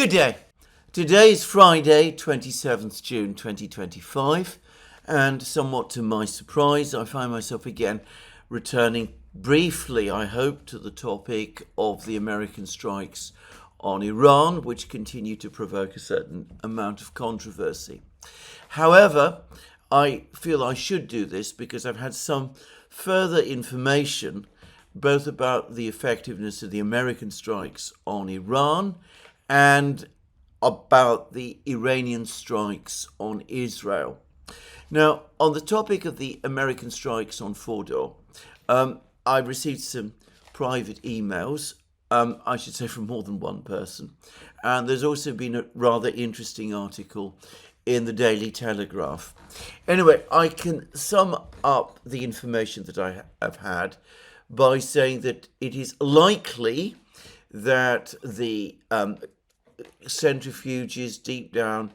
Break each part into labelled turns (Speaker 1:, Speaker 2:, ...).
Speaker 1: Good day. Today is Friday, 27th June 2025, and somewhat to my surprise, I find myself again returning briefly, I hope, to the topic of the American strikes on Iran, which continue to provoke a certain amount of controversy. However, I feel I should do this because I've had some further information both about the effectiveness of the American strikes on Iran and about the Iranian strikes on Israel. Now, on the topic of the American strikes on Fordow, I received some private emails, I should say from more than one person, and there's also been a rather interesting article in the Daily Telegraph. Anyway, I can sum up the information that I have had by saying that it is likely that the centrifuges deep down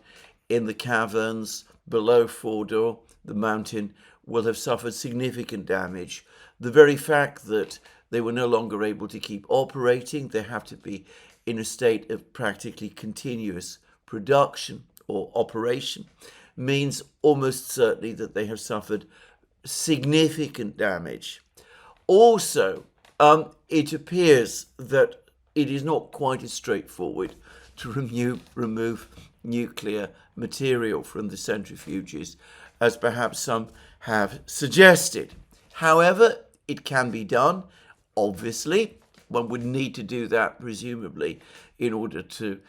Speaker 1: in the caverns below Fordow, the mountain, will have suffered significant damage. The very fact that they were no longer able to keep operating, they have to be in a state of practically continuous production or operation, means almost certainly that they have suffered significant damage. Also, it appears that it is not quite as straightforward to remove nuclear material from the centrifuges as perhaps some have suggested. However, it can be done. Obviously, one would need to do that, presumably, in order to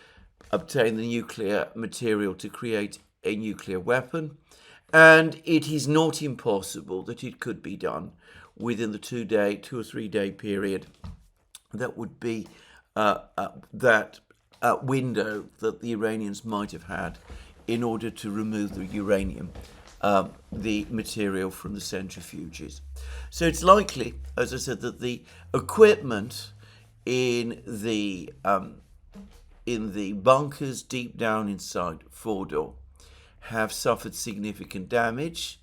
Speaker 1: obtain the nuclear material to create a nuclear weapon. And it is not impossible that it could be done within the 2 or 3 day period that would be that window that the Iranians might have had in order to remove the uranium, the material from the centrifuges. So it's likely, as I said, that the equipment in the bunkers deep down inside Fordow have suffered significant damage.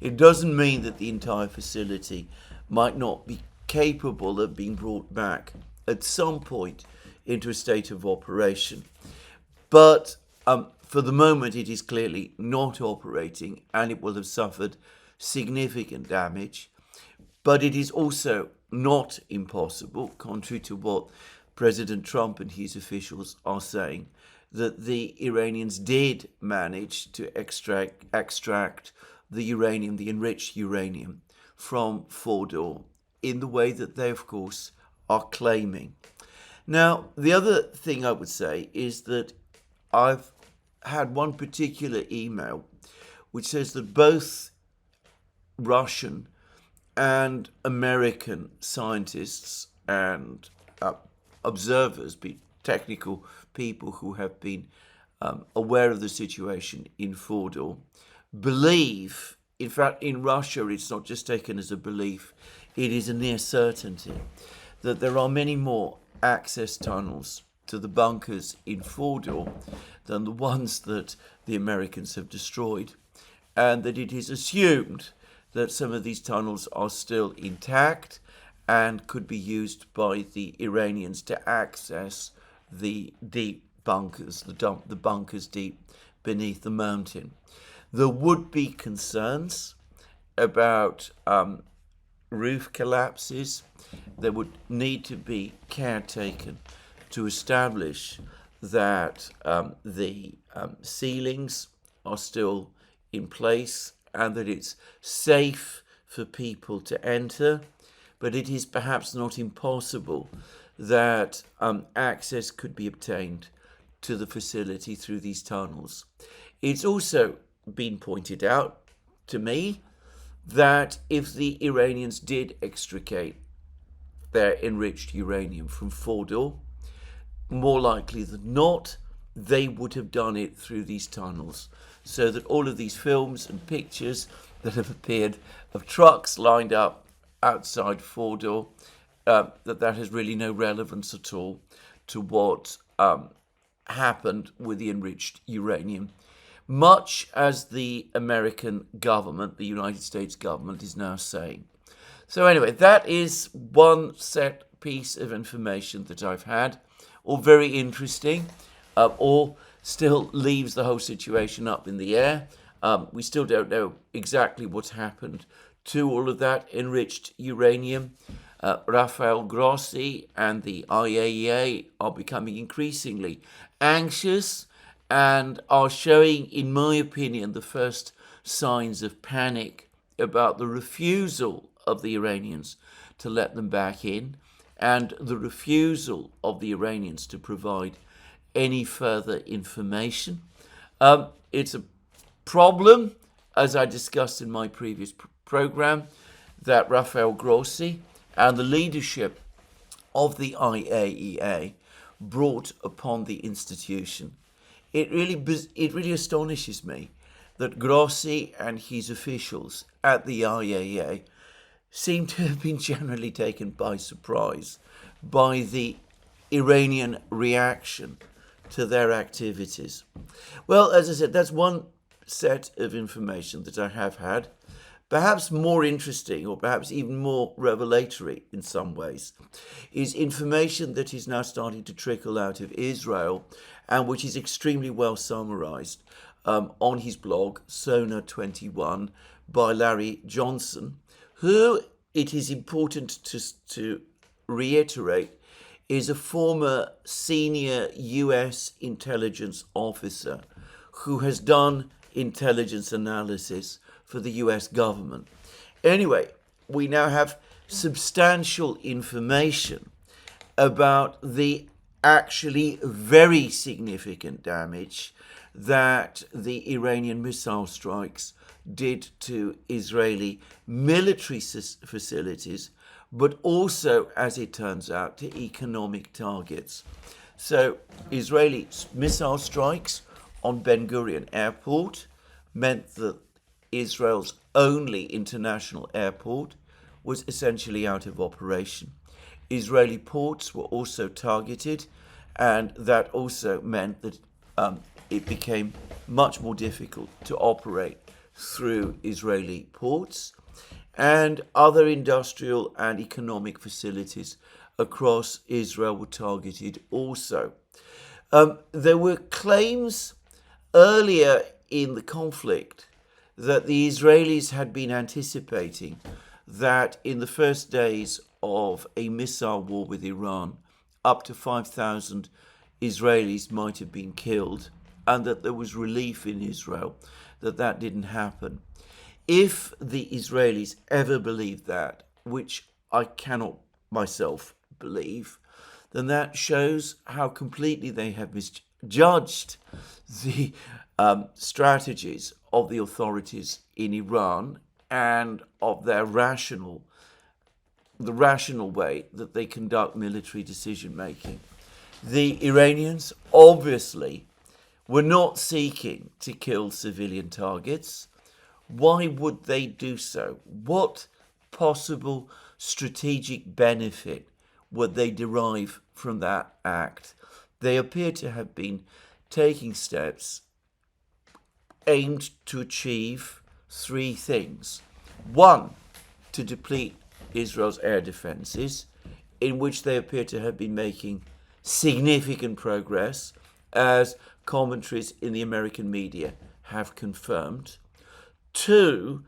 Speaker 1: It doesn't mean that the entire facility might not be capable of being brought back at some point into a state of operation. But for the moment, it is clearly not operating and it will have suffered significant damage. But it is also not impossible, contrary to what President Trump and his officials are saying, that the Iranians did manage to extract the uranium, the enriched uranium, from Fordow in the way that they, of course, are claiming. Now, the other thing I would say is that I've had one particular email which says that both Russian and American scientists and observers, technical people who have been aware of the situation in Fordow, believe, in fact, in Russia, it's not just taken as a belief, it is a near certainty, that there are many more access tunnels to the bunkers in Fordow than the ones that the Americans have destroyed, and that it is assumed that some of these tunnels are still intact and could be used by the Iranians to access the deep bunkers, the bunkers deep beneath the mountain. There would be concerns about roof collapses. There would need to be care taken to establish that the ceilings are still in place and that it's safe for people to enter. But it is perhaps not impossible that access could be obtained to the facility through these tunnels. It's also been pointed out to me that if the Iranians did extricate their enriched uranium from Fordow, more likely than not, they would have done it through these tunnels. So that all of these films and pictures that have appeared of trucks lined up outside Fordow, that has really no relevance at all to what happened with the enriched uranium, much as the American government, the United States government, is now saying. So anyway, that is one set piece of information that I've had or very interesting, or still leaves the whole situation up in the air. We still don't know exactly what's happened to all of that enriched uranium. Rafael Grossi and the IAEA are becoming increasingly anxious and are showing, in my opinion, the first signs of panic about the refusal of the Iranians to let them back in, and the refusal of the Iranians to provide any further information. It's a problem, as I discussed in my previous program, that Rafael Grossi and the leadership of the IAEA brought upon the institution. It really astonishes me that Grossi and his officials at the IAEA seem to have been generally taken by surprise by the Iranian reaction to their activities. Well, as I said, that's one set of information that I have had. Perhaps more interesting, or perhaps even more revelatory in some ways, is information that is now starting to trickle out of Israel, and which is extremely well summarized on his blog, Sona 21, by Larry Johnson, who, it is important to reiterate, is a former senior US intelligence officer who has done intelligence analysis for the US government. Anyway, we now have substantial information about the actually very significant damage that the Iranian missile strikes did to Israeli military facilities, but also, as it turns out, to economic targets. So, Israeli missile strikes on Ben Gurion Airport meant that Israel's only international airport was essentially out of operation. Israeli ports were also targeted, and that also meant that it became much more difficult to operate through Israeli ports, and other industrial and economic facilities across Israel were targeted also. There were claims earlier in the conflict that the Israelis had been anticipating that in the first days of a missile war with Iran, up to 5,000 Israelis might have been killed, and that there was relief in Israel that that didn't happen. If the Israelis ever believed that, which I cannot myself believe, then that shows how completely they have misjudged the strategies of the authorities in Iran and of their rational way that they conduct military decision making. The Iranians obviously were not seeking to kill civilian targets. Why would they do so? What possible strategic benefit would they derive from that act? They appear to have been taking steps aimed to achieve three things. One, to deplete Israel's air defenses, in which they appear to have been making significant progress, as commentaries in the American media have confirmed. Two,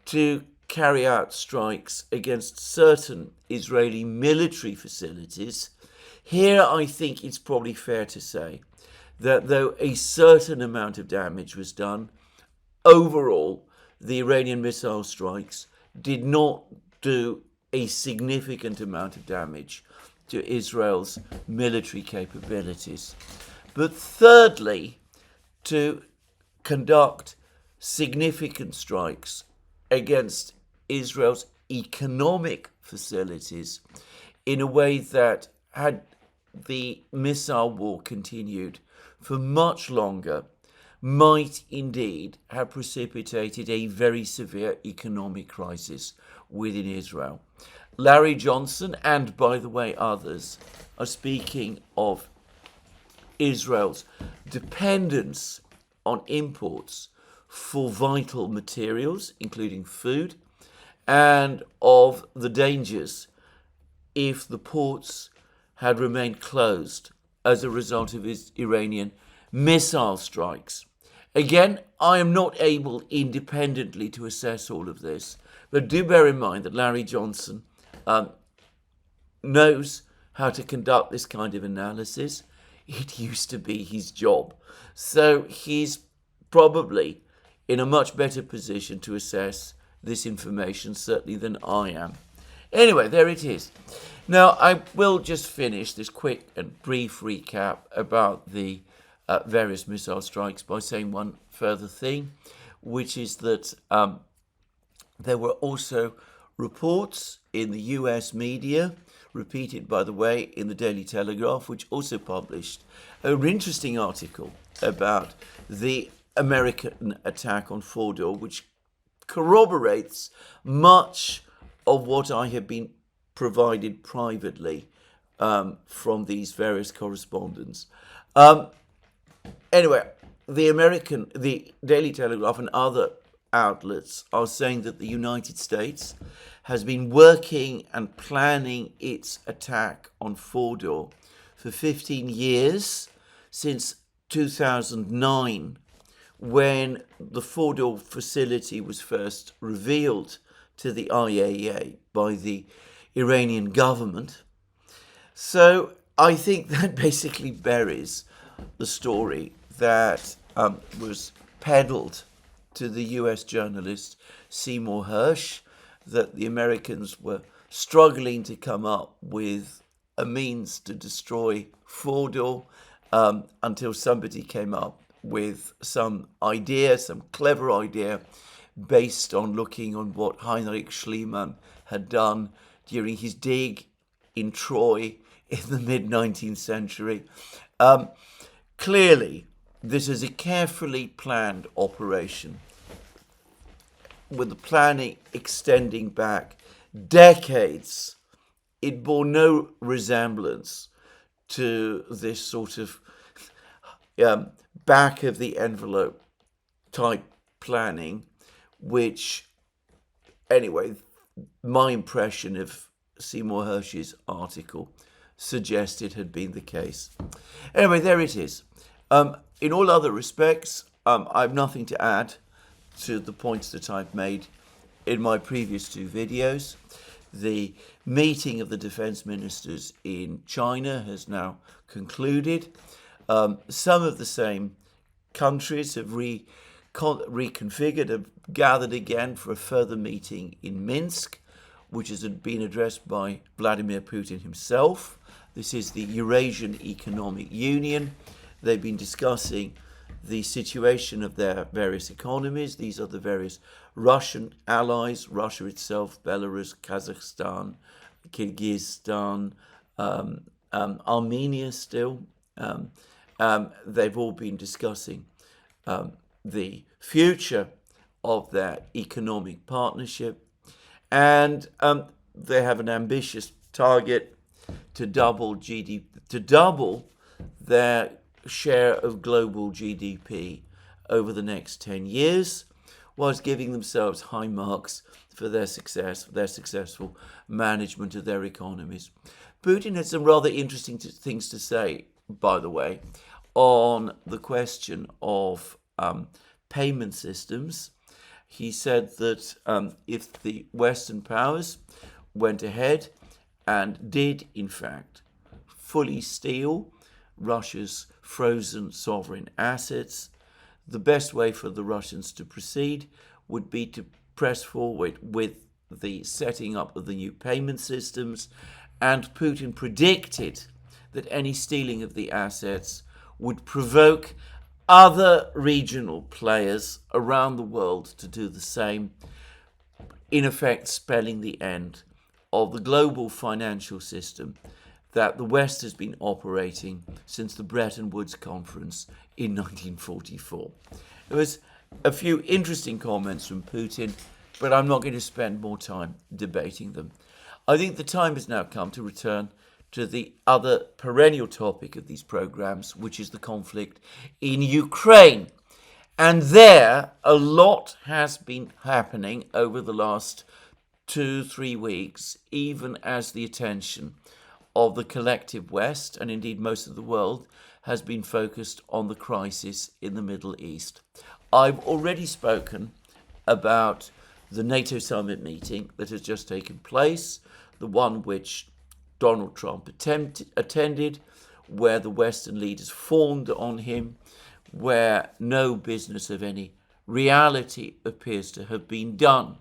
Speaker 1: to carry out strikes against certain Israeli military facilities. Here, I think it's probably fair to say that though a certain amount of damage was done, overall, the Iranian missile strikes did not do a significant amount of damage to Israel's military capabilities. But thirdly, to conduct significant strikes against Israel's economic facilities in a way that, had the missile war continued for much longer, might indeed have precipitated a very severe economic crisis within Israel. Larry Johnson, and by the way others, are speaking of Israel's dependence on imports for vital materials, including food, and of the dangers if the ports had remained closed as a result of his Iranian missile strikes. Again, I am not able independently to assess all of this, but do bear in mind that Larry Johnson knows how to conduct this kind of analysis. It used to be his job. So he's probably in a much better position to assess this information, certainly, than I am. Anyway, there it is. Now, I will just finish this quick and brief recap about the various missile strikes by saying one further thing, which is that there were also reports in the US media, repeated, by the way, in the Daily Telegraph, which also published an interesting article about the American attack on Fordow, which corroborates much of what I have been provided privately from these various correspondents. Anyway, the Daily Telegraph and other outlets are saying that the United States has been working and planning its attack on Fordow for 15 years, since 2009, when the Fordow facility was first revealed to the IAEA by the Iranian government. So I think that basically buries the story that was peddled to the US journalist Seymour Hersh, that the Americans were struggling to come up with a means to destroy Fordow until somebody came up with some idea, some clever idea, based on looking on what Heinrich Schliemann had done during his dig in Troy in the mid-19th century. Clearly, this is a carefully planned operation, with the planning extending back decades. It bore no resemblance to this sort of back of the envelope type planning, which, anyway, my impression of Seymour Hersh's article suggested had been the case. Anyway, there it is. In all other respects, I have nothing to add to the points that I've made in my previous two videos. The meeting of the defense ministers in China has now concluded. Some of the same countries have reconfigured, have gathered again for a further meeting in Minsk, which has been addressed by Vladimir Putin himself. This is the Eurasian Economic Union. They've been discussing the situation of their various economies. These are the various Russian allies, Russia itself, Belarus, Kazakhstan, Kyrgyzstan, Armenia still. They've all been discussing the future of their economic partnership, and they have an ambitious target to double their share of global GDP over the next 10 years, whilst giving themselves high marks for their successful management of their economies. Putin had some rather interesting things to say, by the way, on the question of payment systems. He said that if the Western powers went ahead and did, in fact, fully steal Russia's frozen sovereign assets, the best way for the Russians to proceed would be to press forward with the setting up of the new payment systems, and Putin predicted that any stealing of the assets would provoke other regional players around the world to do the same, in effect spelling the end of the global financial system that the West has been operating since the Bretton Woods Conference in 1944. There was a few interesting comments from Putin, but I'm not going to spend more time debating them. I think the time has now come to return to the other perennial topic of these programs, which is the conflict in Ukraine. And there, a lot has been happening over the last 2-3 weeks, even as the attention of the collective West, and indeed most of the world, has been focused on the crisis in the Middle East. I've already spoken about the NATO summit meeting that has just taken place, the one which Donald Trump attended, where the Western leaders fawned on him, where no business of any reality appears to have been done.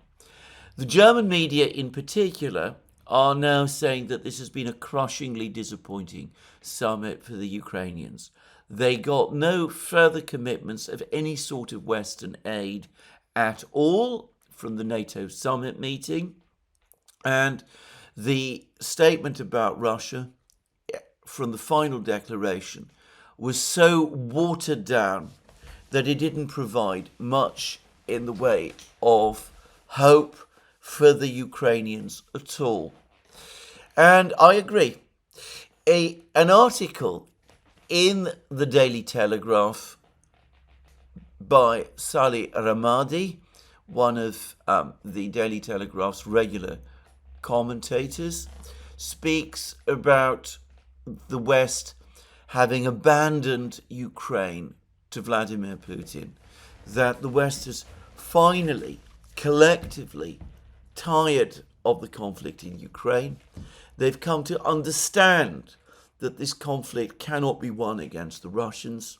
Speaker 1: The German media in particular are now saying that this has been a crushingly disappointing summit for the Ukrainians. They got no further commitments of any sort of Western aid at all from the NATO summit meeting. And the statement about Russia from the final declaration was so watered down that it didn't provide much in the way of hope for the Ukrainians at all. And I agree. An article in the Daily Telegraph by Salih Ramadi, one of the Daily Telegraph's regular commentators, speaks about the West having abandoned Ukraine to Vladimir Putin, that the West has finally, collectively, tired of the conflict in Ukraine. They've come to understand that this conflict cannot be won against the Russians,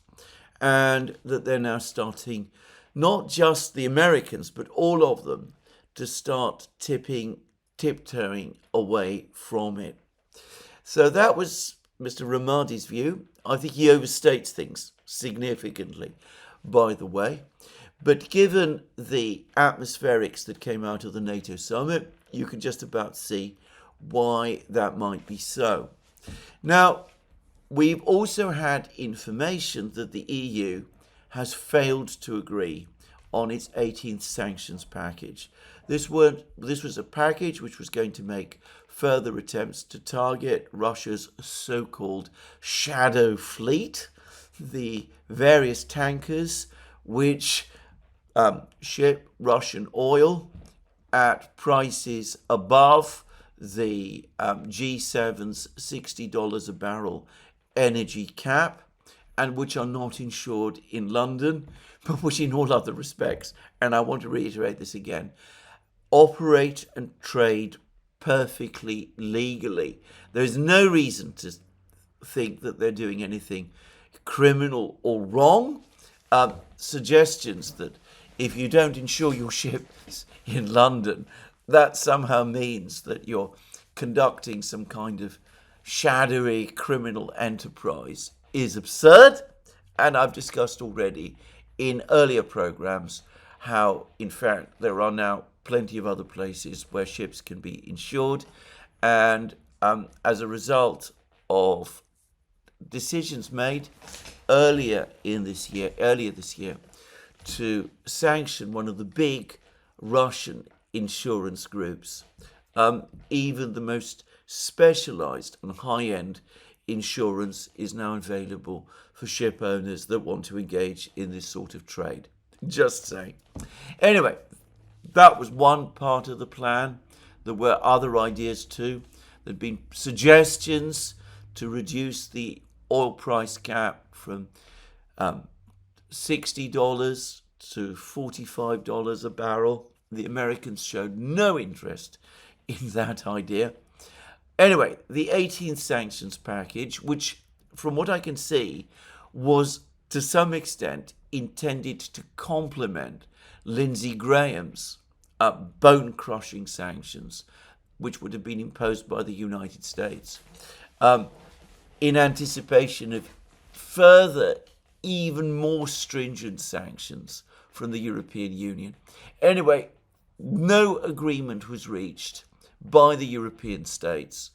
Speaker 1: and that they're now starting, not just the Americans, but all of them, to start tiptoeing away from it. So that was Mr. Ramadi's view. I think he overstates things significantly, by the way. But given the atmospherics that came out of the NATO summit, you can just about see why that might be so. Now, we've also had information that the EU has failed to agree on its 18th sanctions package. This was a package which was going to make further attempts to target Russia's so-called shadow fleet, the various tankers which ship Russian oil at prices above the G7's $60 a barrel energy cap, and which are not insured in London, but which in all other respects, and I want to reiterate this again, operate and trade perfectly legally. There's no reason to think that they're doing anything criminal or wrong. Suggestions that if you don't insure your ships in London, that somehow means that you're conducting some kind of shadowy criminal enterprise is absurd. And I've discussed already in earlier programs how, in fact, there are now plenty of other places where ships can be insured. And as a result of decisions made earlier this year, to sanction one of the big Russian insurance groups, even the most specialized and high-end insurance is now available for ship owners that want to engage in this sort of trade. Just saying. Anyway, that was one part of the plan. There were other ideas too. There had been suggestions to reduce the oil price cap from $60 to $45 a barrel. The Americans showed no interest in that idea. Anyway, the 18th sanctions package, which from what I can see was to some extent intended to complement Lindsey Graham's bone-crushing sanctions, which would have been imposed by the United States, in anticipation of further, even more stringent sanctions from the European Union. Anyway, no agreement was reached by the European states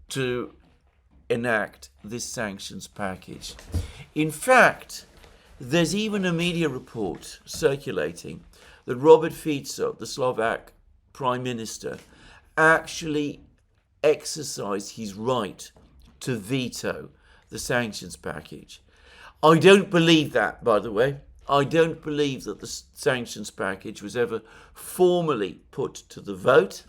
Speaker 1: to enact this sanctions package. In fact, there's even a media report circulating that Robert Fico, the Slovak Prime Minister, actually exercised his right to veto the sanctions package. I don't believe that, by the way. I don't believe that the sanctions package was ever formally put to the vote.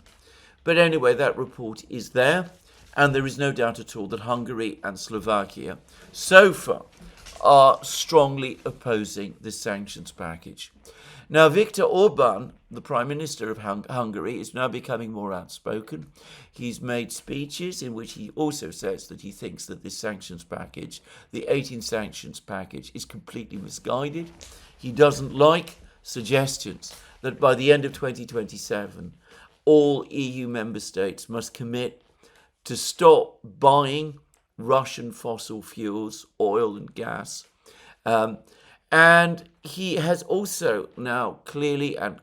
Speaker 1: But anyway, that report is there. And there is no doubt at all that Hungary and Slovakia, so far, are strongly opposing this sanctions package. Now, Viktor Orban, the Prime Minister of Hungary, is now becoming more outspoken. He's made speeches in which he also says that he thinks that this sanctions package, the 18 sanctions package, is completely misguided. He doesn't like suggestions that by the end of 2027, all EU member states must commit to stop buying Russian fossil fuels, oil and gas. And he has also now clearly and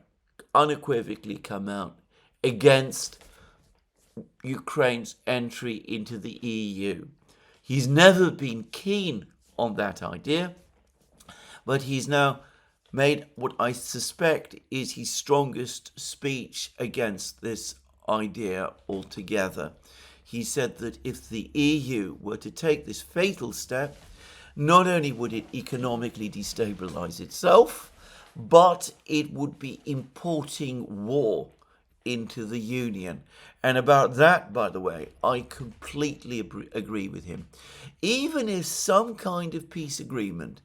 Speaker 1: unequivocally come out against Ukraine's entry into the EU. He's never been keen on that idea, but he's now made what I suspect is his strongest speech against this idea altogether. He said that if the EU were to take this fatal step, not only would it economically destabilize itself, but it would be importing war into the Union. And about that, by the way, I completely agree with him. Even if some kind of peace agreement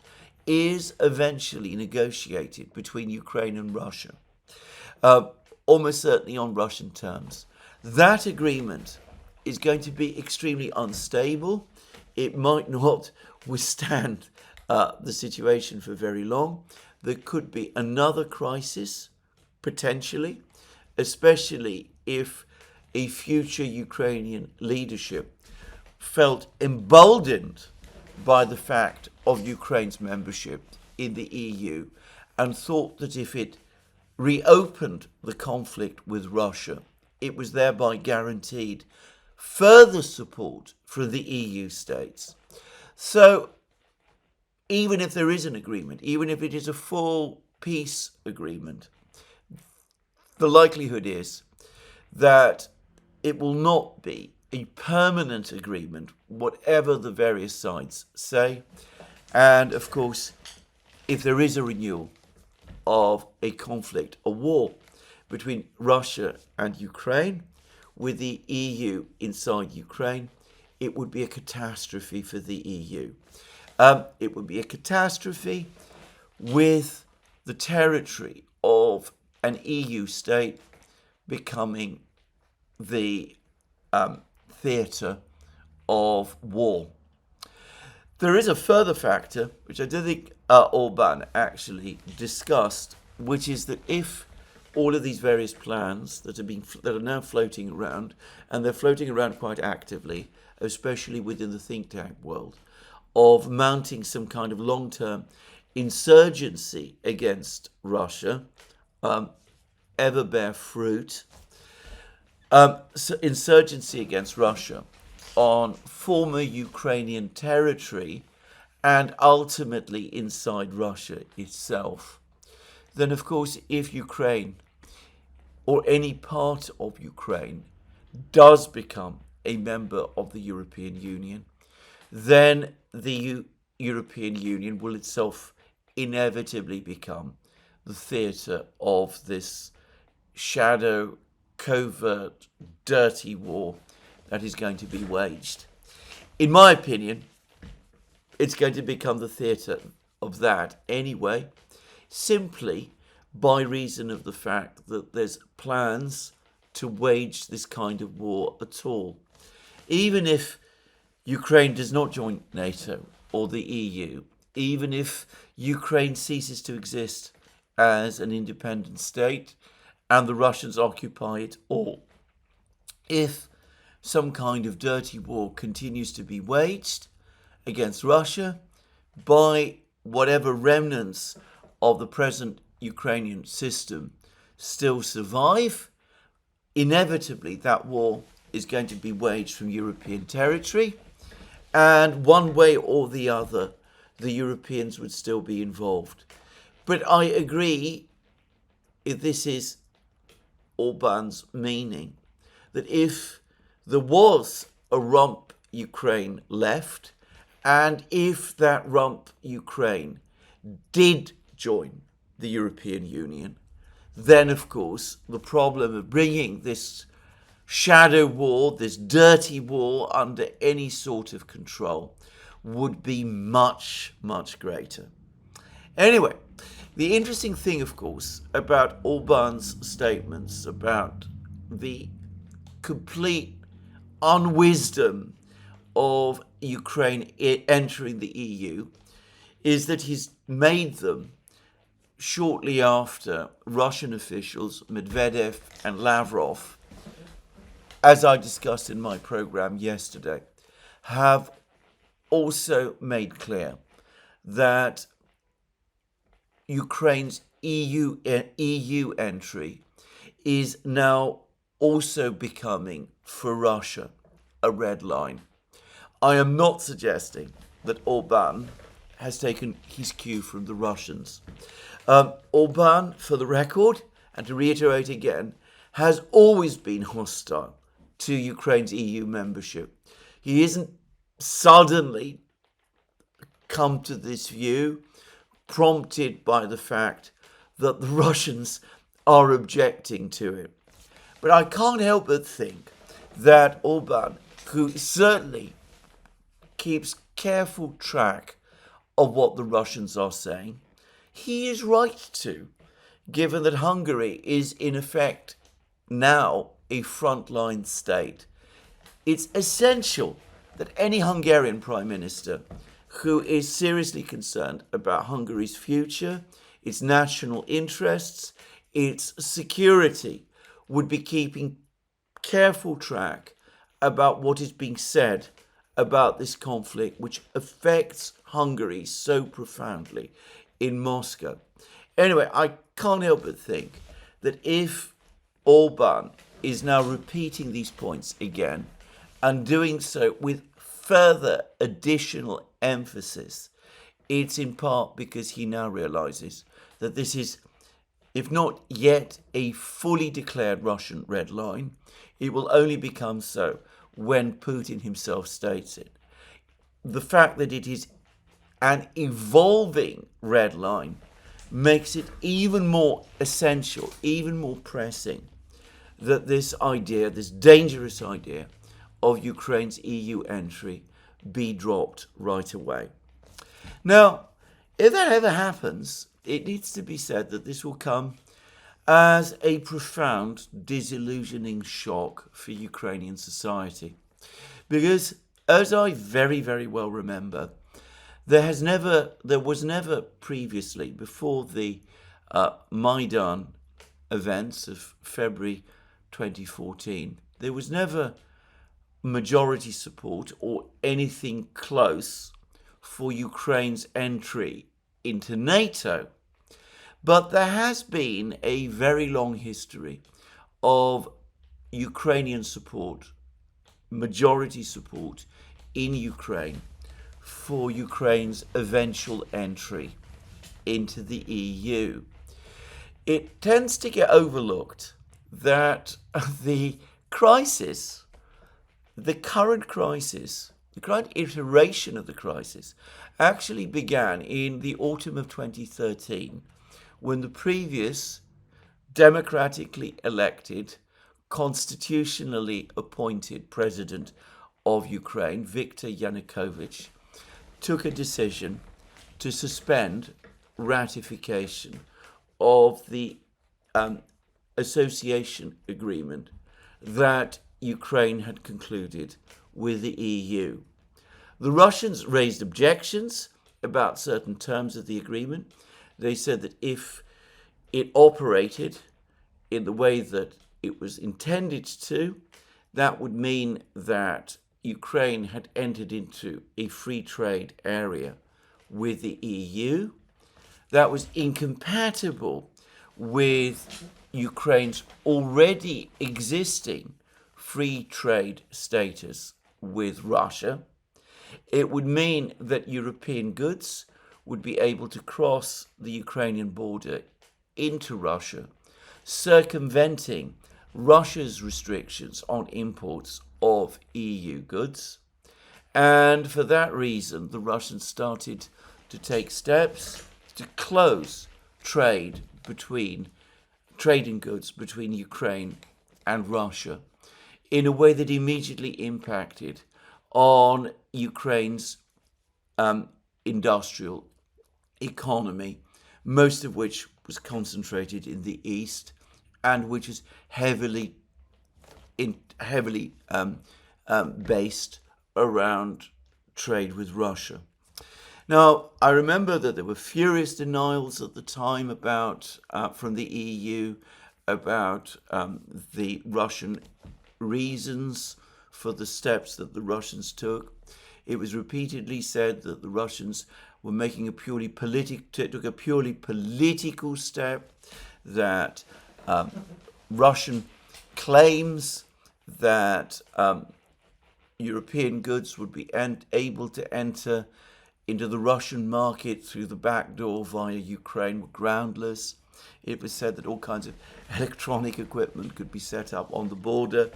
Speaker 1: is eventually negotiated between Ukraine and Russia, almost certainly on Russian terms, that agreement is going to be extremely unstable. It might not withstand the situation for very long. There could be another crisis, potentially, especially if a future Ukrainian leadership felt emboldened by the fact of Ukraine's membership in the EU and thought that if it reopened the conflict with Russia, it was thereby guaranteed further support from the EU states. So even if there is an agreement, even if it is a full peace agreement, the likelihood is that it will not be a permanent agreement, whatever the various sides say. And of course, if there is a renewal of a conflict, a war between Russia and Ukraine, with the EU inside Ukraine, it would be a catastrophe for the EU. It would be a catastrophe with the territory of an EU state becoming the theatre of war. There is a further factor, which I don't think Orban actually discussed, which is that if all of these various plans that are now floating around, and they're floating around quite actively, especially within the think tank world, of mounting some kind of long-term insurgency against Russia, ever bear fruit. So insurgency against Russia on former Ukrainian territory and ultimately inside Russia itself, then of course if Ukraine or any part of Ukraine does become a member of the European Union, then the European Union will itself inevitably become the theatre of this shadow, covert, dirty war that is going to be waged. In my opinion, it's going to become the theatre of that anyway, simply by reason of the fact that there's plans to wage this kind of war at all. Even if Ukraine does not join NATO or the EU, even if Ukraine ceases to exist as an independent state and the Russians occupy it all, if some kind of dirty war continues to be waged against Russia by whatever remnants of the present Ukrainian system still survive, inevitably that war is going to be waged from European territory, and one way or the other, the Europeans would still be involved. But I agree, if this is Orban's meaning, that if there was a rump Ukraine left, and if that rump Ukraine did join the European Union, then of course the problem of bringing this shadow war, this dirty war under any sort of control would be much, much greater. Anyway, the interesting thing, of course, about Orban's statements about the complete unwisdom of Ukraine entering the EU is that he's made them shortly after Russian officials, Medvedev and Lavrov, as I discussed in my program yesterday, have also made clear that Ukraine's EU entry is now also becoming, for Russia, a red line. I am not suggesting that Orban has taken his cue from the Russians. Orban, for the record, and to reiterate again, has always been hostile to Ukraine's EU membership. He isn't suddenly come to this view prompted by the fact that the Russians are objecting to it. But I can't help but think that Orban, who certainly keeps careful track of what the Russians are saying, he is right to, given that Hungary is in effect now a frontline state. It's essential that any Hungarian Prime Minister who is seriously concerned about Hungary's future, its national interests, its security, would be keeping careful track about what is being said about this conflict, which affects Hungary so profoundly in Moscow. Anyway, I can't help but think that if Orban is now repeating these points again and doing so with further additional emphasis, it's in part because he now realizes that this is, if not yet a fully declared Russian red line, it will only become so when Putin himself states it. The fact that it is an evolving red line makes it even more essential, even more pressing, that this idea, this dangerous idea of Ukraine's EU entry be dropped right away. Now, if that ever happens, it needs to be said that this will come as a profound, disillusioning shock for Ukrainian society. Because, as I very, very well remember, there was never previously, before the Maidan events of February 2014, there was never majority support or anything close for Ukraine's entry into NATO. But there has been a very long history of Ukrainian support, majority support in Ukraine for Ukraine's eventual entry into the EU. It tends to get overlooked that the crisis, the current iteration of the crisis, actually began in the autumn of 2013, when the previous democratically elected, constitutionally appointed president of Ukraine, Viktor Yanukovych, took a decision to suspend ratification of the association agreement that Ukraine had concluded with the EU. The Russians raised objections about certain terms of the agreement. They said that if it operated in the way that it was intended to, that would mean that Ukraine had entered into a free trade area with the EU. That was incompatible with Ukraine's already existing free trade status with Russia. It would mean that European goods would be able to cross the Ukrainian border into Russia, circumventing Russia's restrictions on imports of EU goods. And for that reason, the Russians started to take steps to close trading goods between Ukraine and Russia in a way that immediately impacted on Ukraine's industrial economy, most of which was concentrated in the east and which is heavily based around trade with Russia. Now, I remember that there were furious denials at the time about from the EU about the Russian reasons for the steps that the Russians took. It was repeatedly said that the Russians were making took a purely political step, that Russian claims that European goods would be able to enter into the Russian market through the back door via Ukraine were groundless. It was said that all kinds of electronic equipment could be set up on the border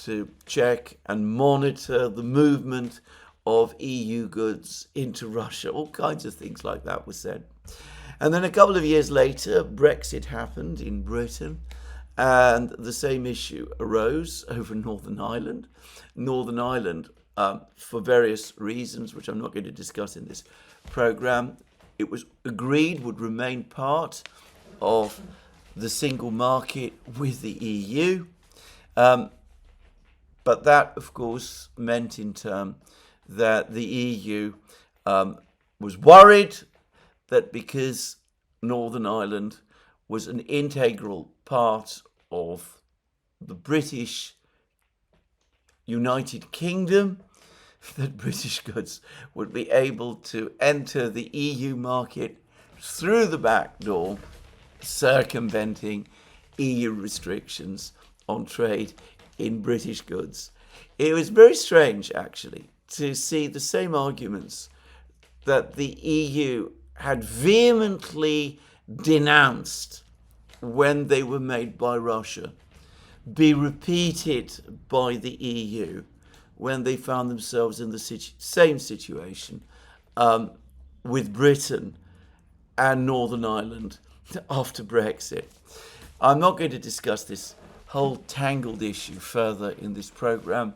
Speaker 1: to check and monitor the movement of EU goods into Russia. All kinds of things like that were said. And then a couple of years later, Brexit happened in Britain, and the same issue arose over Northern Ireland. Northern Ireland, for various reasons, which I'm not going to discuss in this program, it was agreed would remain part of the single market with the EU. But that, of course, meant in turn that the EU was worried that because Northern Ireland was an integral part of the British United Kingdom, that British goods would be able to enter the EU market through the back door, circumventing EU restrictions on trade in British goods. It was very strange, actually, to see the same arguments that the EU had vehemently denounced when they were made by Russia be repeated by the EU when they found themselves in the same situation with Britain and Northern Ireland after Brexit. I'm not going to discuss this whole tangled issue further in this program.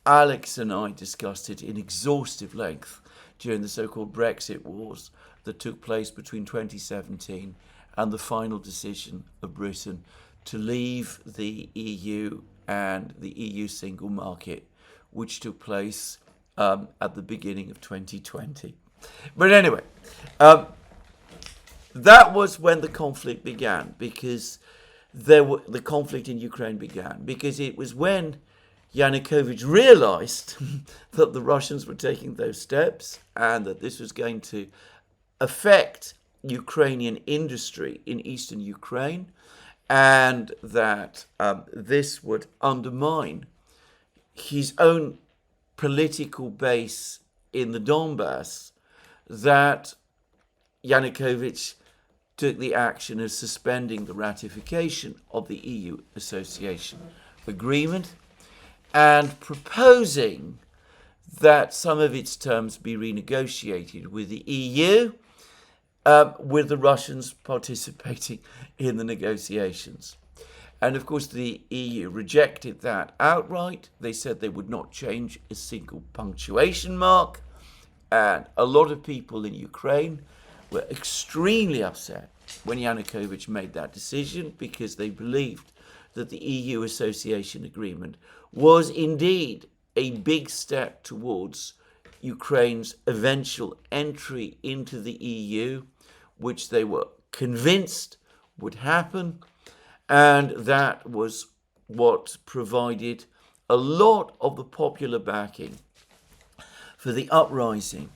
Speaker 1: Alex and I discussed it in exhaustive length during the so-called Brexit wars that took place between 2017 and the final decision of Britain to leave the EU and the EU single market, which took place at the beginning of 2020. But anyway, that was when the conflict began, because the conflict in Ukraine began, because it was when Yanukovych realized that the Russians were taking those steps and that this was going to affect Ukrainian industry in eastern Ukraine, and that this would undermine his own political base in the Donbass, that Yanukovych took the action of suspending the ratification of the EU association agreement and proposing that some of its terms be renegotiated with the EU, with the Russians participating in the negotiations. And of course, the EU rejected that outright. They said they would not change a single punctuation mark. And a lot of people in Ukraine were extremely upset when Yanukovych made that decision, because they believed that the EU association agreement was indeed a big step towards Ukraine's eventual entry into the EU, which they were convinced would happen. And that was what provided a lot of the popular backing for the uprising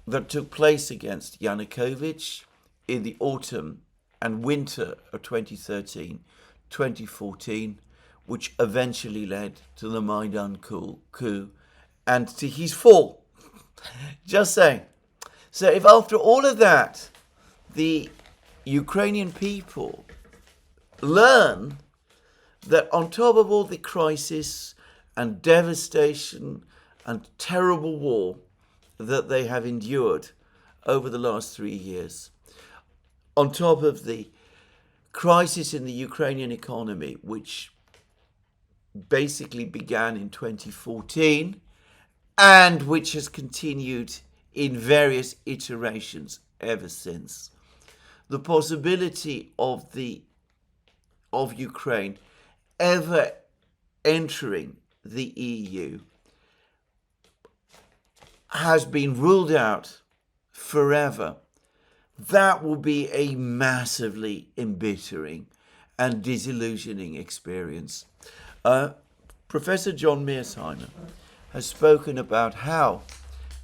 Speaker 1: that took place against Yanukovych in the autumn and winter of 2013-2014, which eventually led to the Maidan coup and to his fall. Just saying. So if after all of that, the Ukrainian people learn that on top of all the crisis and devastation and terrible war that they have endured over the last 3 years, on top of the crisis in the Ukrainian economy, which basically began in 2014 and which has continued in various iterations ever since. The possibility of Ukraine ever entering the EU has been ruled out forever. That will be a massively embittering and disillusioning experience. Professor John Mearsheimer has spoken about how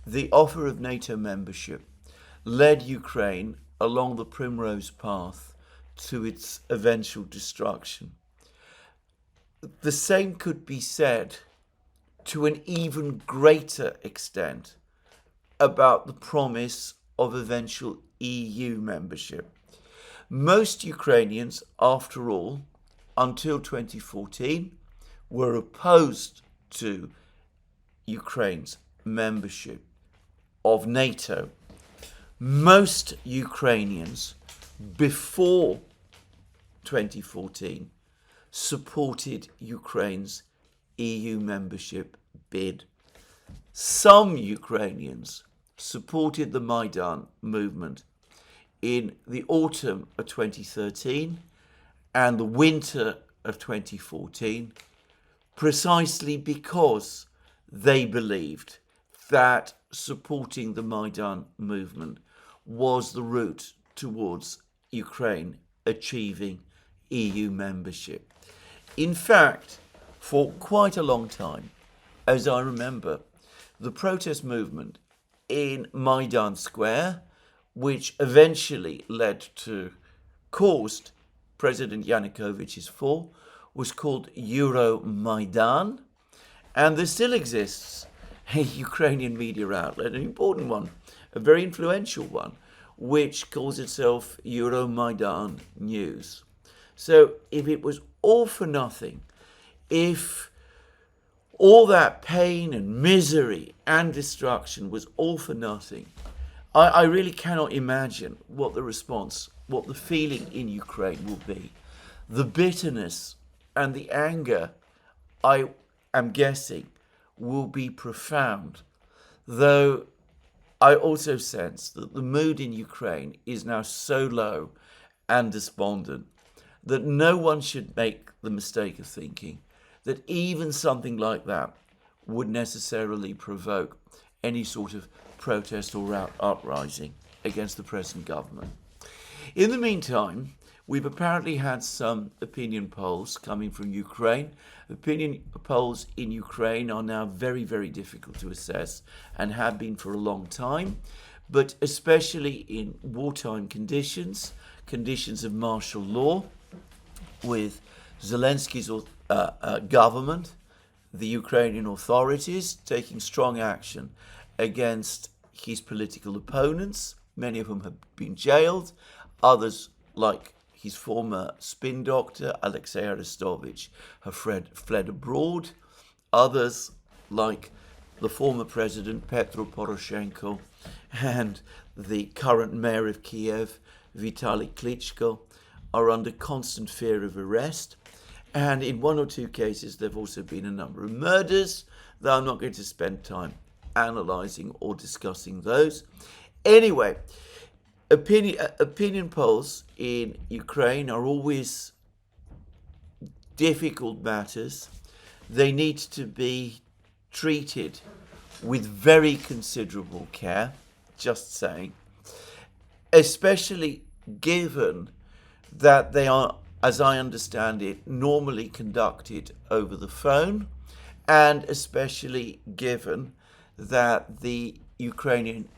Speaker 1: the offer of NATO membership led Ukraine along the primrose path to its eventual destruction. The same could be said to an even greater extent about the promise of eventual EU membership. Most Ukrainians, after all, until 2014, were opposed to Ukraine's membership of NATO. Most Ukrainians before 2014 supported Ukraine's EU membership bid. Some Ukrainians supported the Maidan movement in the autumn of 2013 and the winter of 2014 precisely because they believed that supporting the Maidan movement was the route towards Ukraine achieving EU membership. In fact, for quite a long time, as I remember, the protest movement in Maidan Square, which eventually caused President Yanukovych's fall, was called Euromaidan, and there still exists a Ukrainian media outlet, an important one, a very influential one, which calls itself Euromaidan News. So if it was all for nothing, if all that pain and misery and destruction was all for nothing, I really cannot imagine what the response, what the feeling in Ukraine will be. The bitterness and the anger, I am guessing, will be profound, though I also sense that the mood in Ukraine is now so low and despondent that no one should make the mistake of thinking that even something like that would necessarily provoke any sort of protest or uprising against the present government. In the meantime, we've apparently had some opinion polls coming from Ukraine. Opinion polls in Ukraine are now very, very difficult to assess and have been for a long time, but especially in wartime conditions, conditions of martial law, with Zelensky's government, the Ukrainian authorities taking strong action against his political opponents, many of whom have been jailed, others, like his former spin doctor, Alexei Arestovich, have fled abroad, others, like the former president, Petro Poroshenko, and the current mayor of Kiev, Vitaly Klitschko, are under constant fear of arrest. And in one or two cases, there have also been a number of murders, though I'm not going to spend time analysing or discussing those. Anyway, opinion polls in Ukraine are always difficult matters. They need to be treated with very considerable care, just saying, especially given that they are, as I understand it, normally conducted over the phone, and especially given that the Ukrainian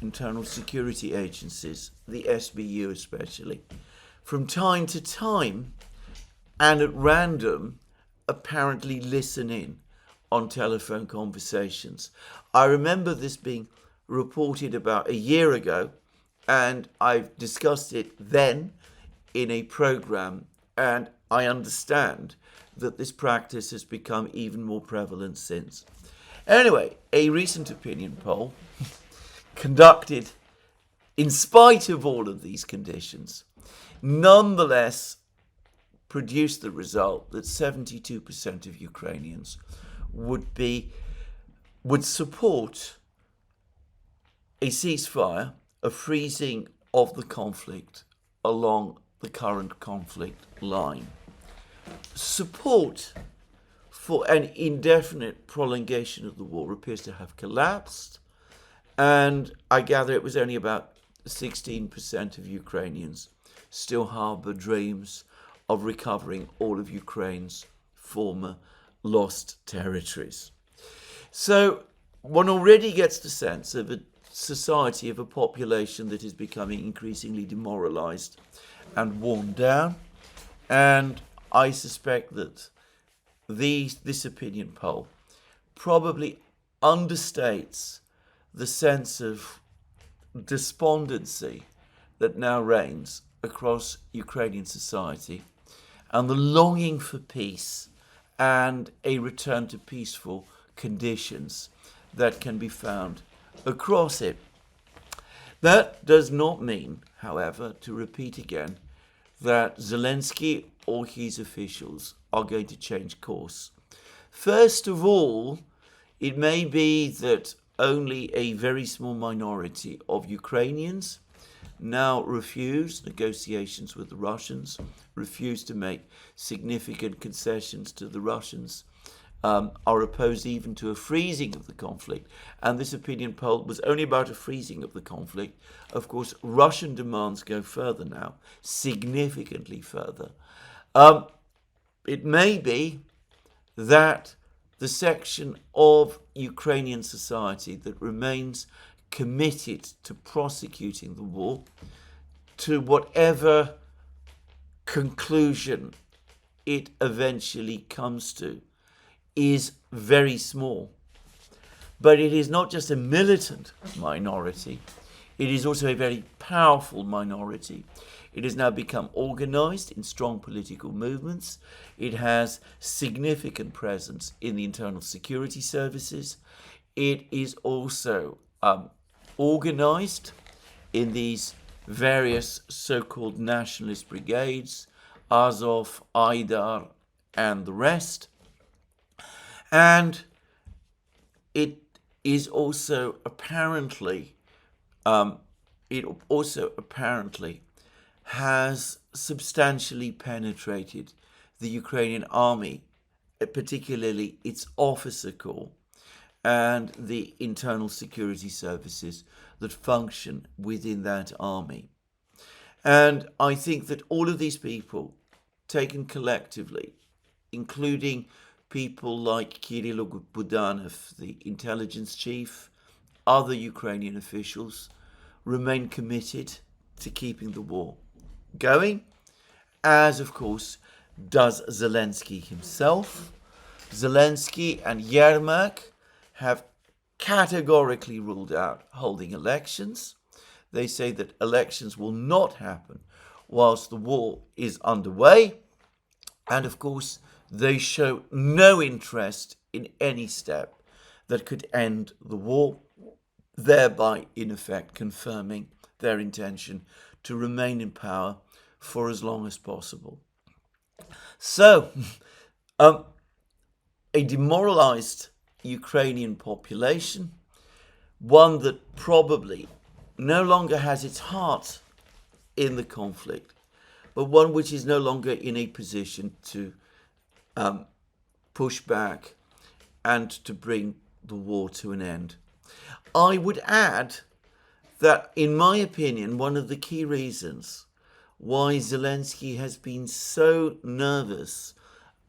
Speaker 1: internal security agencies, the SBU especially, from time to time and at random, apparently listen in on telephone conversations. I remember this being reported about a year ago, and I've discussed it then in a program, and I understand that this practice has become even more prevalent since. Anyway, a recent opinion poll conducted in spite of all of these conditions, nonetheless produced the result that 72% of Ukrainians would support a ceasefire, a freezing of the conflict along the current conflict line. Support for an indefinite prolongation of the war appears to have collapsed, and I gather it was only about 16% of Ukrainians still harbour dreams of recovering all of Ukraine's former lost territories. So one already gets the sense of a society, of a population that is becoming increasingly demoralised and worn down. And I suspect that this opinion poll probably understates the sense of despondency that now reigns across Ukrainian society and the longing for peace and a return to peaceful conditions that can be found across it. That does not mean, however, to repeat again, that Zelensky or his officials are going to change course. First of all, it may be that only a very small minority of Ukrainians now refuse negotiations with the Russians, refuse to make significant concessions to the Russians, are opposed even to a freezing of the conflict. And this opinion poll was only about a freezing of the conflict. Of course, Russian demands go further now, significantly further. It may be that the section of Ukrainian society that remains committed to prosecuting the war, to whatever conclusion it eventually comes to, is very small. But it is not just a militant minority, it is also a very powerful minority. It has now become organized in strong political movements. It has significant presence in the internal security services. It is also organized in these various so-called nationalist brigades, Azov, Aidar, and the rest. And it is also apparently, has substantially penetrated the Ukrainian army, particularly its officer corps and the internal security services that function within that army. And I think that all of these people, taken collectively, including people like Kirill Budanov, the intelligence chief, other Ukrainian officials, remain committed to keeping the war going, as of course does Zelensky himself. Zelensky and Yermak have categorically ruled out holding elections. They say that elections will not happen whilst the war is underway. And of course, they show no interest in any step that could end the war, thereby, in effect, confirming their intention to remain in power for as long as possible. So, a demoralized Ukrainian population, one that probably no longer has its heart in the conflict, but one which is no longer in a position to push back and to bring the war to an end. I would add that, in my opinion, one of the key reasons why Zelensky has been so nervous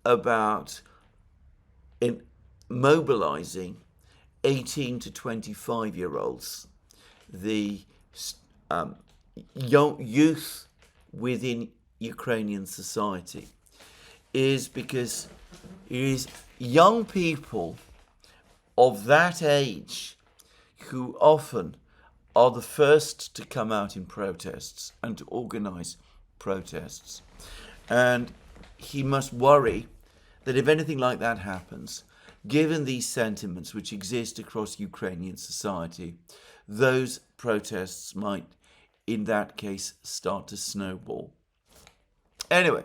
Speaker 1: about mobilizing 18 to 25-year-olds, the young youth within Ukrainian society, is because it is young people of that age who often are the first to come out in protests and to organize protests. And he must worry that if anything like that happens, given these sentiments which exist across Ukrainian society, those protests might, in that case, start to snowball. Anyway,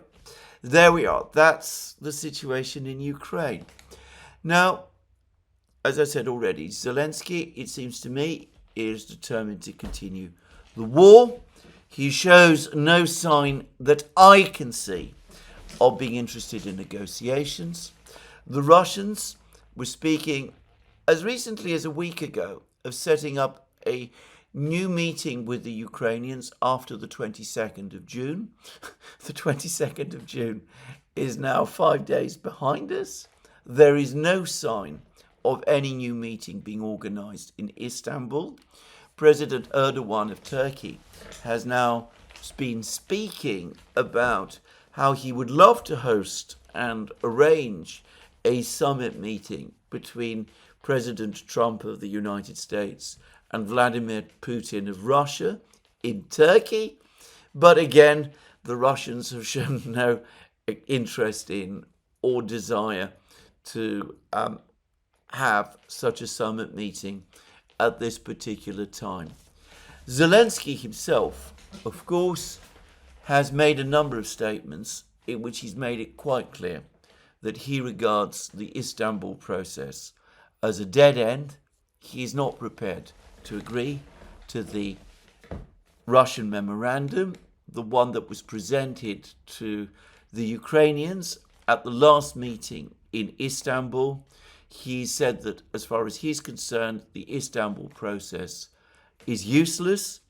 Speaker 1: there we are. That's the situation in Ukraine. Now, as I said already, Zelensky, it seems to me, is determined to continue the war. He shows no sign that I can see of being interested in negotiations. The Russians were speaking as recently as a week ago of setting up a new meeting with the Ukrainians after the 22nd of June. The 22nd of June is now 5 days behind us. There is no sign of any new meeting being organized in Istanbul. President Erdogan of Turkey has now been speaking about how he would love to host and arrange a summit meeting between President Trump of the United States and Vladimir Putin of Russia in Turkey. But again, the Russians have shown no interest in or desire to have such a summit meeting at this particular time. Zelensky himself, of course, has made a number of statements in which he's made it quite clear that he regards the Istanbul process as a dead end. He is not prepared to agree to the Russian memorandum, the one that was presented to the Ukrainians at the last meeting in Istanbul. He said that as far as he's concerned, the Istanbul process is useless.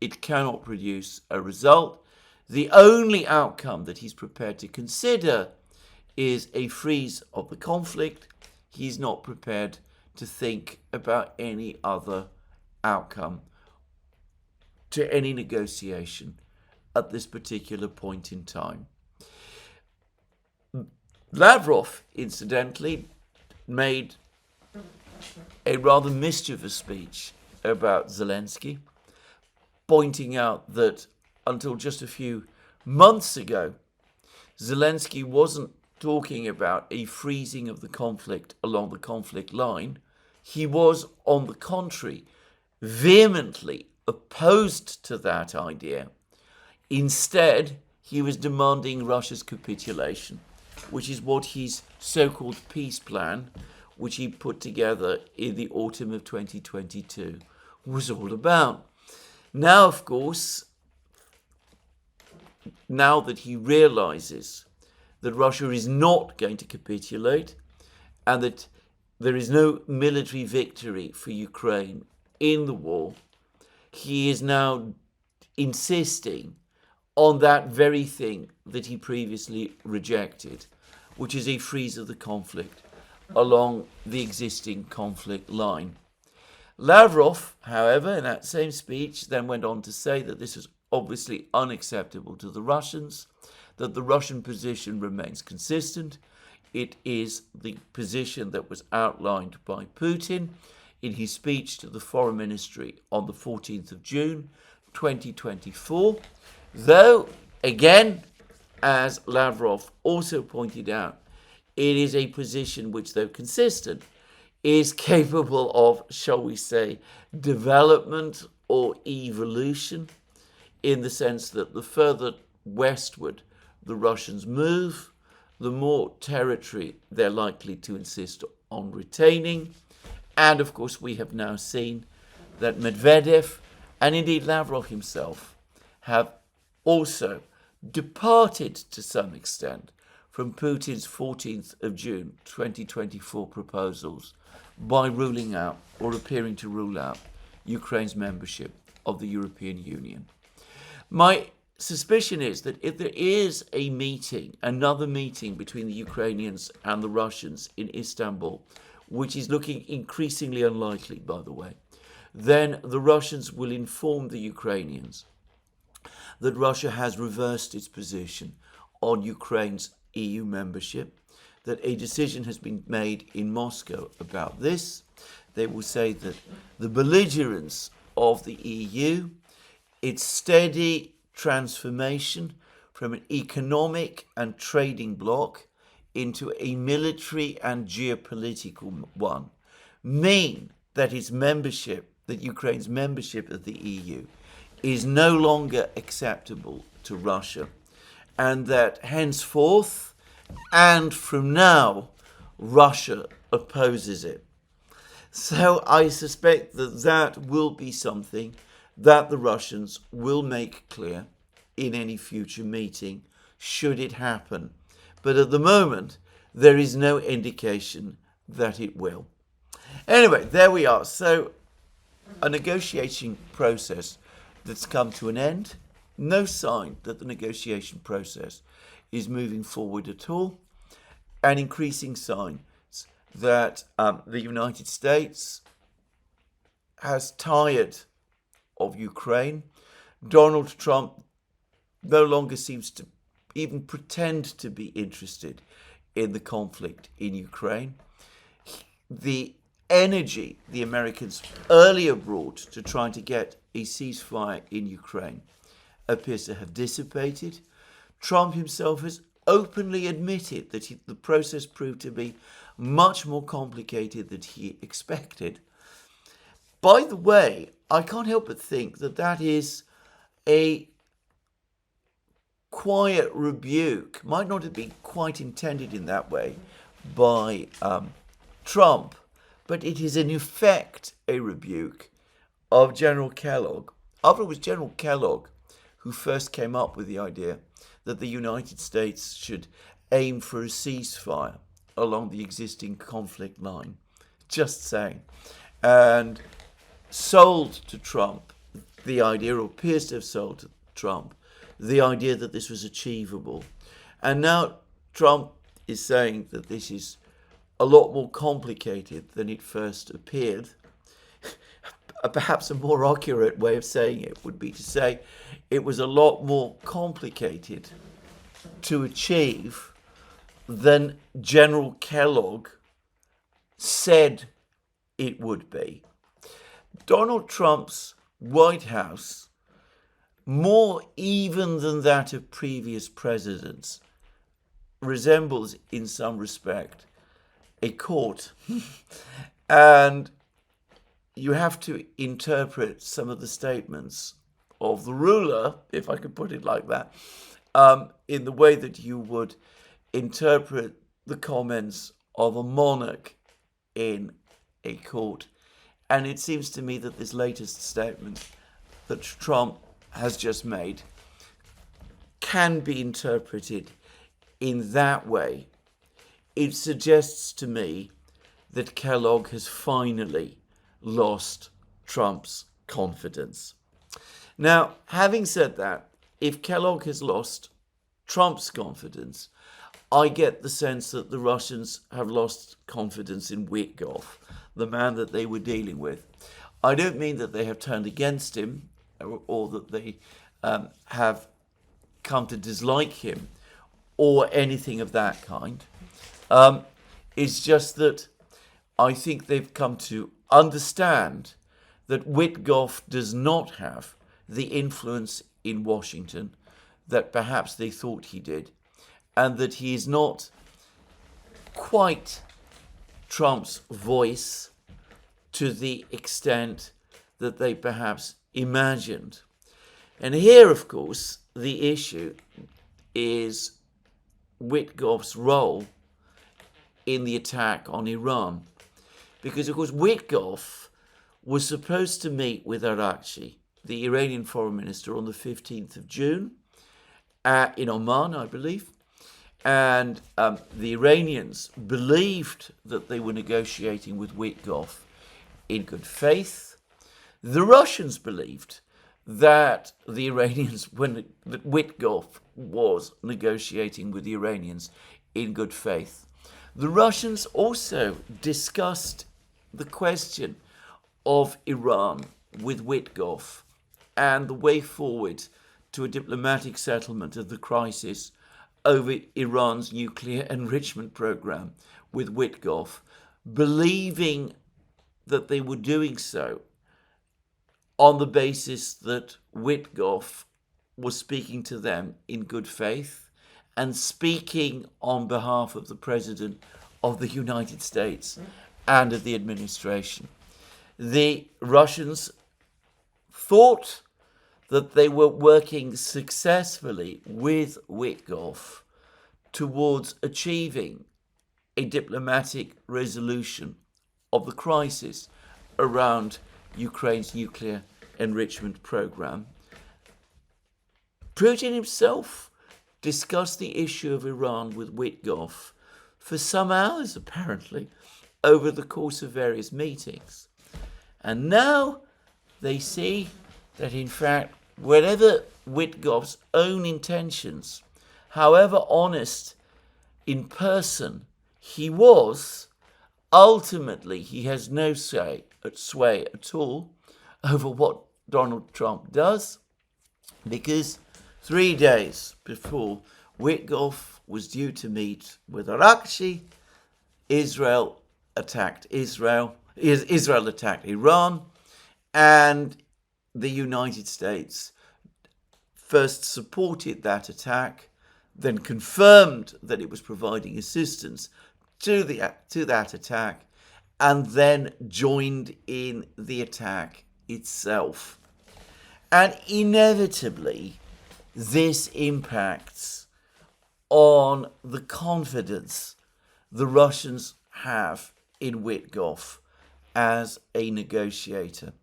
Speaker 1: It cannot produce a result. The only outcome that he's prepared to consider is a freeze of the conflict. He's not prepared to think about any other outcome to any negotiation at this particular point in time. Lavrov, incidentally, made a rather mischievous speech about Zelensky, pointing out that until just a few months ago, Zelensky wasn't talking about a freezing of the conflict along the conflict line. He was, on the contrary, vehemently opposed to that idea. Instead, he was demanding Russia's capitulation, which is what his so-called peace plan, which he put together in the autumn of 2022, was all about. Now, of course, now that he realizes that Russia is not going to capitulate and that there is no military victory for Ukraine in the war, he is now insisting on that very thing that he previously rejected, which is a freeze of the conflict along the existing conflict line. Lavrov, however, in that same speech, then went on to say that this is obviously unacceptable to the Russians, that the Russian position remains consistent. It is the position that was outlined by Putin in his speech to the Foreign Ministry on the 14th of June, 2024. Though, again, as Lavrov also pointed out, it is a position which, though consistent, is capable of, shall we say, development or evolution, in the sense that the further westward the Russians move, the more territory they're likely to insist on retaining. And of course, we have now seen that Medvedev and indeed Lavrov himself have also departed to some extent from Putin's 14th of June 2024 proposals by ruling out or appearing to rule out Ukraine's membership of the European Union. My suspicion is that if there is a meeting, another meeting between the Ukrainians and the Russians in Istanbul, which is looking increasingly unlikely, by the way, then the Russians will inform the Ukrainians that Russia has reversed its position on Ukraine's EU membership, that a decision has been made in Moscow about this. They will say that the belligerence of the EU, its steady transformation from an economic and trading bloc into a military and geopolitical one, mean that its membership, that Ukraine's membership of the EU, is no longer acceptable to Russia. and that henceforth and from now Russia opposes it. So I suspect that that will be something that the Russians will make clear in any future meeting, should it happen. But at the moment, there is no indication that it will. Anyway, there we are. So a negotiating process that's come to an end. No sign that the negotiation process is moving forward at all. An increasing sign that the United States has tired of Ukraine. Donald Trump no longer seems to even pretend to be interested in the conflict in Ukraine. The energy the Americans earlier brought to trying to get a ceasefire in Ukraine appears to have dissipated. Trump himself has openly admitted that the process proved to be much more complicated than he expected. By the way, I can't help but think that that is a quiet rebuke, might not have been quite intended in that way by Trump, but it is in effect a rebuke of General Kellogg. After it was General Kellogg who first came up with the idea that the United States should aim for a ceasefire along the existing conflict line. Just saying. And sold to Trump the idea, or appears to have sold to Trump, the idea that this was achievable. And now Trump is saying that this is a lot more complicated than it first appeared. Perhaps a more accurate way of saying it would be to say it was a lot more complicated to achieve than General Kellogg said it would be. Donald Trump's White House, more even than that of previous presidents, resembles in some respect a court. And you have to interpret some of the statements of the ruler, if I could put it like that, in the way that you would interpret the comments of a monarch in a court. And it seems to me that this latest statement that Trump has just made can be interpreted in that way. It suggests to me that Kellogg has finally lost Trump's confidence. Now, having said that, if Kellogg has lost Trump's confidence, I get the sense that the Russians have lost confidence in Witkoff, the man that they were dealing with. I don't mean that they have turned against him or that they have come to dislike him or anything of that kind. It's just that I think they've come to understand that Witkoff does not have the influence in Washington that perhaps they thought he did, and that he is not quite Trump's voice to the extent that they perhaps imagined. And here, of course, the issue is Witkoff's role in the attack on Iran. Because, of course, Witkoff was supposed to meet with Arakchi, the Iranian foreign minister, on the 15th of June in Oman, I believe. And the Iranians believed that they were negotiating with Witkoff in good faith. The Russians believed that the Iranians, that Witkoff was negotiating with the Iranians in good faith. The Russians also discussed the question of Iran with Witkoff and the way forward to a diplomatic settlement of the crisis over Iran's nuclear enrichment program with Witkoff, believing that they were doing so on the basis that Witkoff was speaking to them in good faith and speaking on behalf of the President of the United States and of the administration. The Russians thought that they were working successfully with Witkoff towards achieving a diplomatic resolution of the crisis around Ukraine's nuclear enrichment program. Putin himself discussed the issue of Iran with Witkoff for some hours, apparently, over the course of various meetings. And now they see that, in fact, whatever Witkoff's own intentions, however honest in person he was, ultimately he has no sway at all over what Donald Trump does, because 3 days before Witkoff was due to meet with Arakci, Israel attacked Iran, and the United States first supported that attack, then confirmed that it was providing assistance to that attack, and then joined in the attack itself. And inevitably, this impacts on the confidence the Russians have in Witkoff as a negotiator.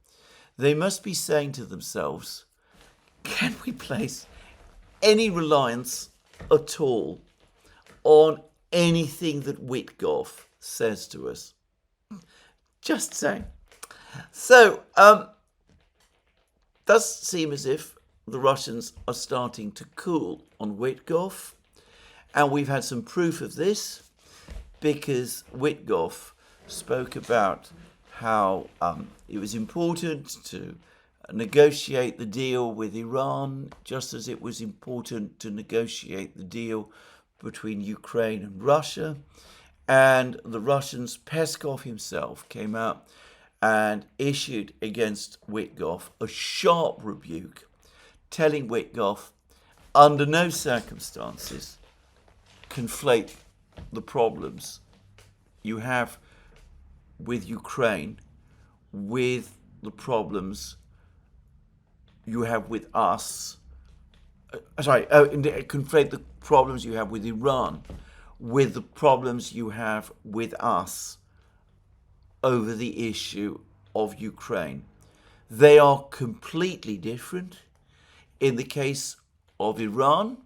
Speaker 1: They must be saying to themselves, can we place any reliance at all on anything that Witkoff says to us? Just saying. So, does seem as if the Russians are starting to cool on Witkoff, and we've had some proof of this because Witkoff spoke about how it was important to negotiate the deal with Iran, just as it was important to negotiate the deal between Ukraine and Russia. And the Russians, Peskov himself, came out and issued against Witkoff a sharp rebuke, telling Witkoff, under no circumstances, conflate the problems you have with Ukraine with the problems you have with us. Conflate the problems you have with Iran with the problems you have with us over the issue of Ukraine. They are completely different. In the case of Iran,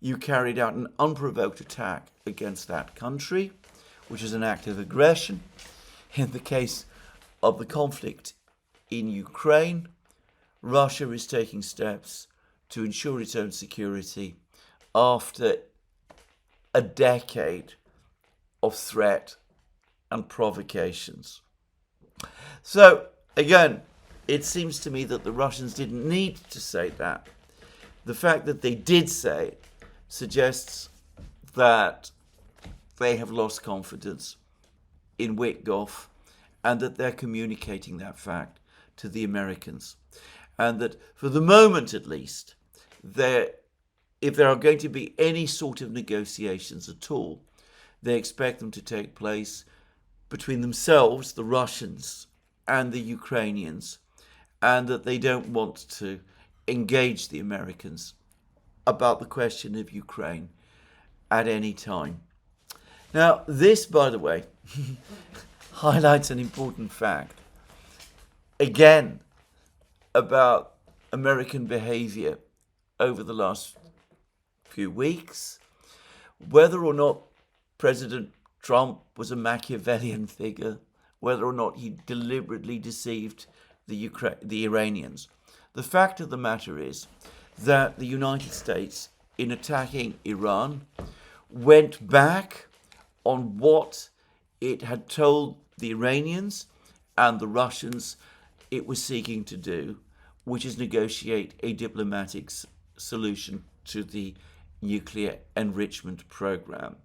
Speaker 1: you carried out an unprovoked attack against that country, which is an act of aggression. In the case of the conflict in Ukraine, Russia is taking steps to ensure its own security after a decade of threat and provocations. So, again, it seems to me that the Russians didn't need to say that. The fact that they did say it suggests that they have lost confidence in Witkoff, and that they're communicating that fact to the Americans. And that, for the moment at least, if there are going to be any sort of negotiations at all, they expect them to take place between themselves, the Russians, and the Ukrainians, and that they don't want to engage the Americans about the question of Ukraine at any time. Now, this, by the way, highlights an important fact, again, about American behavior over the last few weeks. Whether or not President Trump was a Machiavellian figure, whether or not he deliberately deceived the Iranians, the fact of the matter is that the United States, in attacking Iran, went back on what it had told the Iranians and the Russians it was seeking to do, which is negotiate a diplomatic solution to the nuclear enrichment program.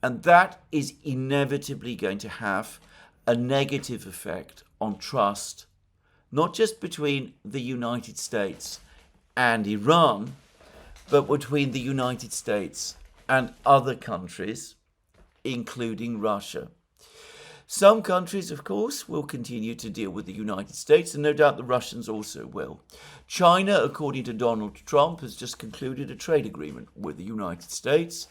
Speaker 1: And that is inevitably going to have a negative effect on trust, not just between the United States and Iran, but between the United States and other countries, including Russia. Some countries, of course, will continue to deal with the United States, and no doubt the Russians also will. China, according to Donald Trump, has just concluded a trade agreement with the United States,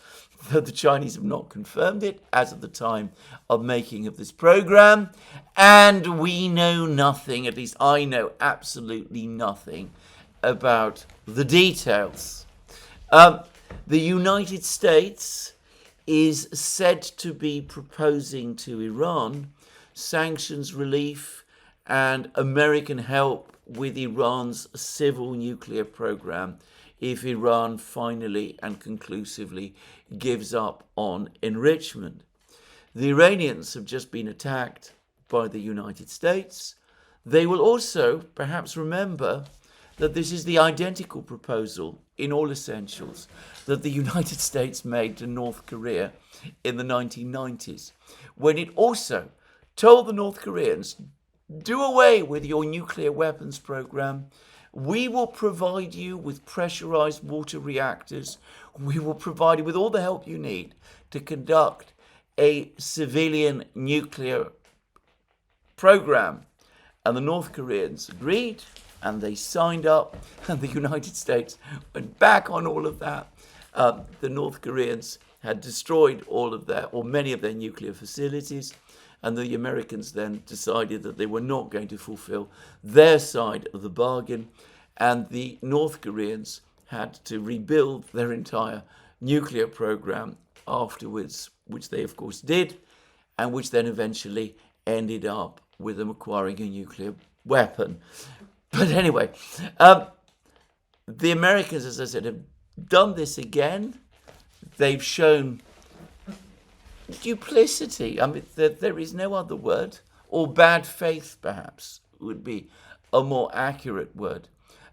Speaker 1: though the Chinese have not confirmed it as of the time of making of this program. And we know nothing, at least I know absolutely nothing, about the details. The United States is said to be proposing to Iran sanctions relief and American help with Iran's civil nuclear program if Iran finally and conclusively gives up on enrichment. The Iranians have just been attacked by the United States. They will also perhaps remember that this is the identical proposal in all essentials that the United States made to North Korea in the 1990s, when it also told the North Koreans, do away with your nuclear weapons program. We will provide you with pressurized water reactors. We will provide you with all the help you need to conduct a civilian nuclear program. And the North Koreans agreed, and they signed up, and the United States went back on all of that. The North Koreans had destroyed all of their, or many of their nuclear facilities, and the Americans then decided that they were not going to fulfill their side of the bargain, and the North Koreans had to rebuild their entire nuclear program afterwards, which they of course did, and which then eventually ended up with them acquiring a nuclear weapon. But anyway, the Americans, as I said, have done this again. They've shown duplicity. I mean, there is no other word, or bad faith, perhaps, would be a more accurate word.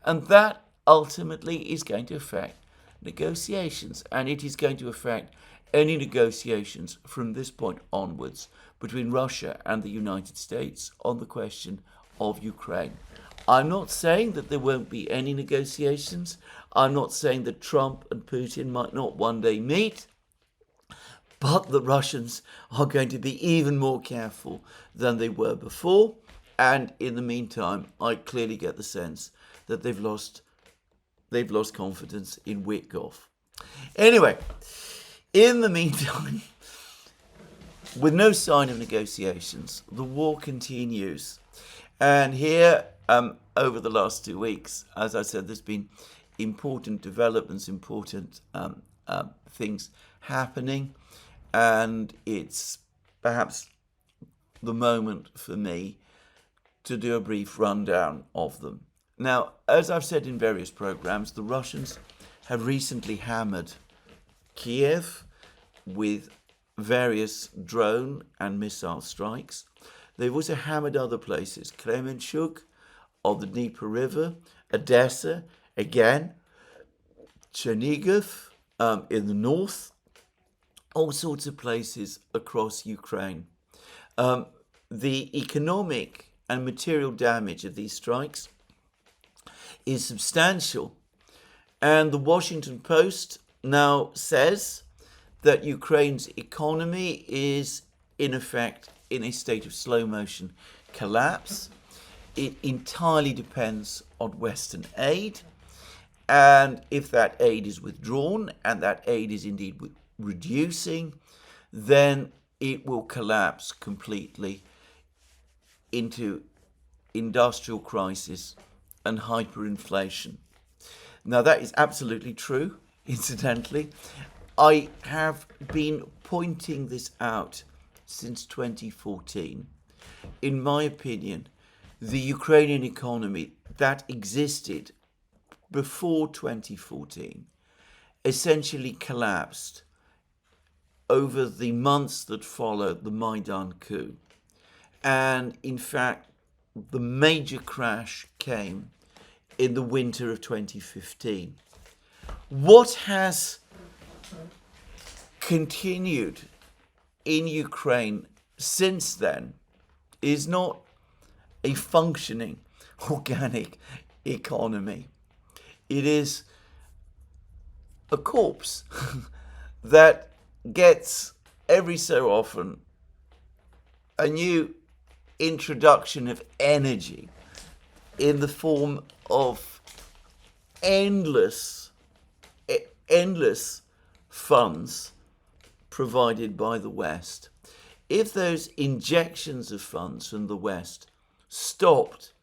Speaker 1: And that ultimately is going to affect negotiations, and it is going to affect any negotiations from this point onwards between Russia and the United States on the question of Ukraine. I'm not saying that there won't be any negotiations. I'm not saying that Trump and Putin might not one day meet, but the Russians are going to be even more careful than they were before. And in the meantime, I clearly get the sense that they've lost confidence in Witkoff. Anyway, in the meantime, with no sign of negotiations, the war continues. And here, over the last 2 weeks, as I said, there's been important developments, important things happening, and it's perhaps the moment for me to do a brief rundown of them. Now, as I've said in various programs, the Russians have recently hammered Kiev with various drone and missile strikes. They've also hammered other places, Kremenchuk of the Dnieper River, Odessa, again, Chernihiv in the north, all sorts of places across Ukraine. The economic and material damage of these strikes is substantial. And the Washington Post now says that Ukraine's economy is, in effect, in a state of slow motion collapse. It entirely depends on Western aid. And if that aid is withdrawn, and that aid is indeed reducing, then it will collapse completely into industrial crisis and hyperinflation. Now, that is absolutely true, incidentally. I have been pointing this out since 2014. In my opinion, the Ukrainian economy that existed before 2014 essentially collapsed over the months that followed the Maidan coup. And in fact, the major crash came in the winter of 2015. What has continued in Ukraine since then is not a functioning, organic economy. It is a corpse that gets every so often a new introduction of energy in the form of endless funds provided by the West. If those injections of funds from the West stopped,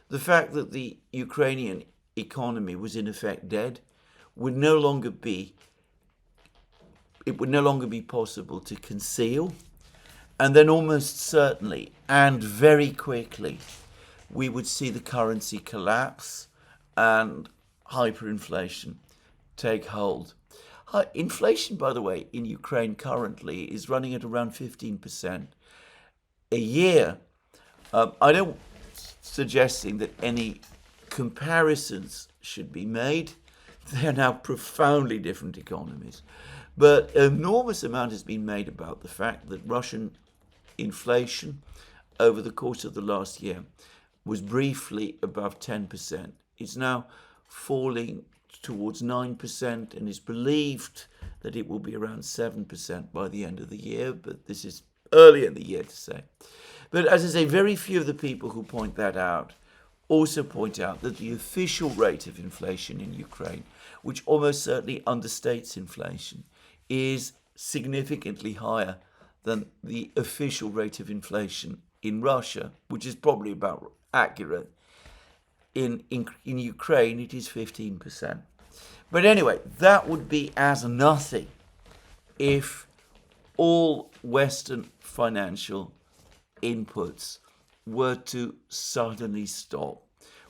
Speaker 1: the fact that the Ukrainian economy was in effect dead would no longer be possible to conceal. And then almost certainly and very quickly, we would see the currency collapse and hyperinflation take hold. Inflation, by the way, in Ukraine currently is running at around 15% a year. I don't suggesting that any comparisons should be made. They are now profoundly different economies. But an enormous amount has been made about the fact that Russian inflation over the course of the last year was briefly above 10%. It's now falling towards 9% and is believed that it will be around 7% by the end of the year, but this is early in the year to say. But as I say, very few of the people who point that out also point out that the official rate of inflation in Ukraine, which almost certainly understates inflation, is significantly higher than the official rate of inflation in Russia, which is probably about accurate. In Ukraine, it is 15%. But anyway, that would be as nothing if all Western financial inputs were to suddenly stop.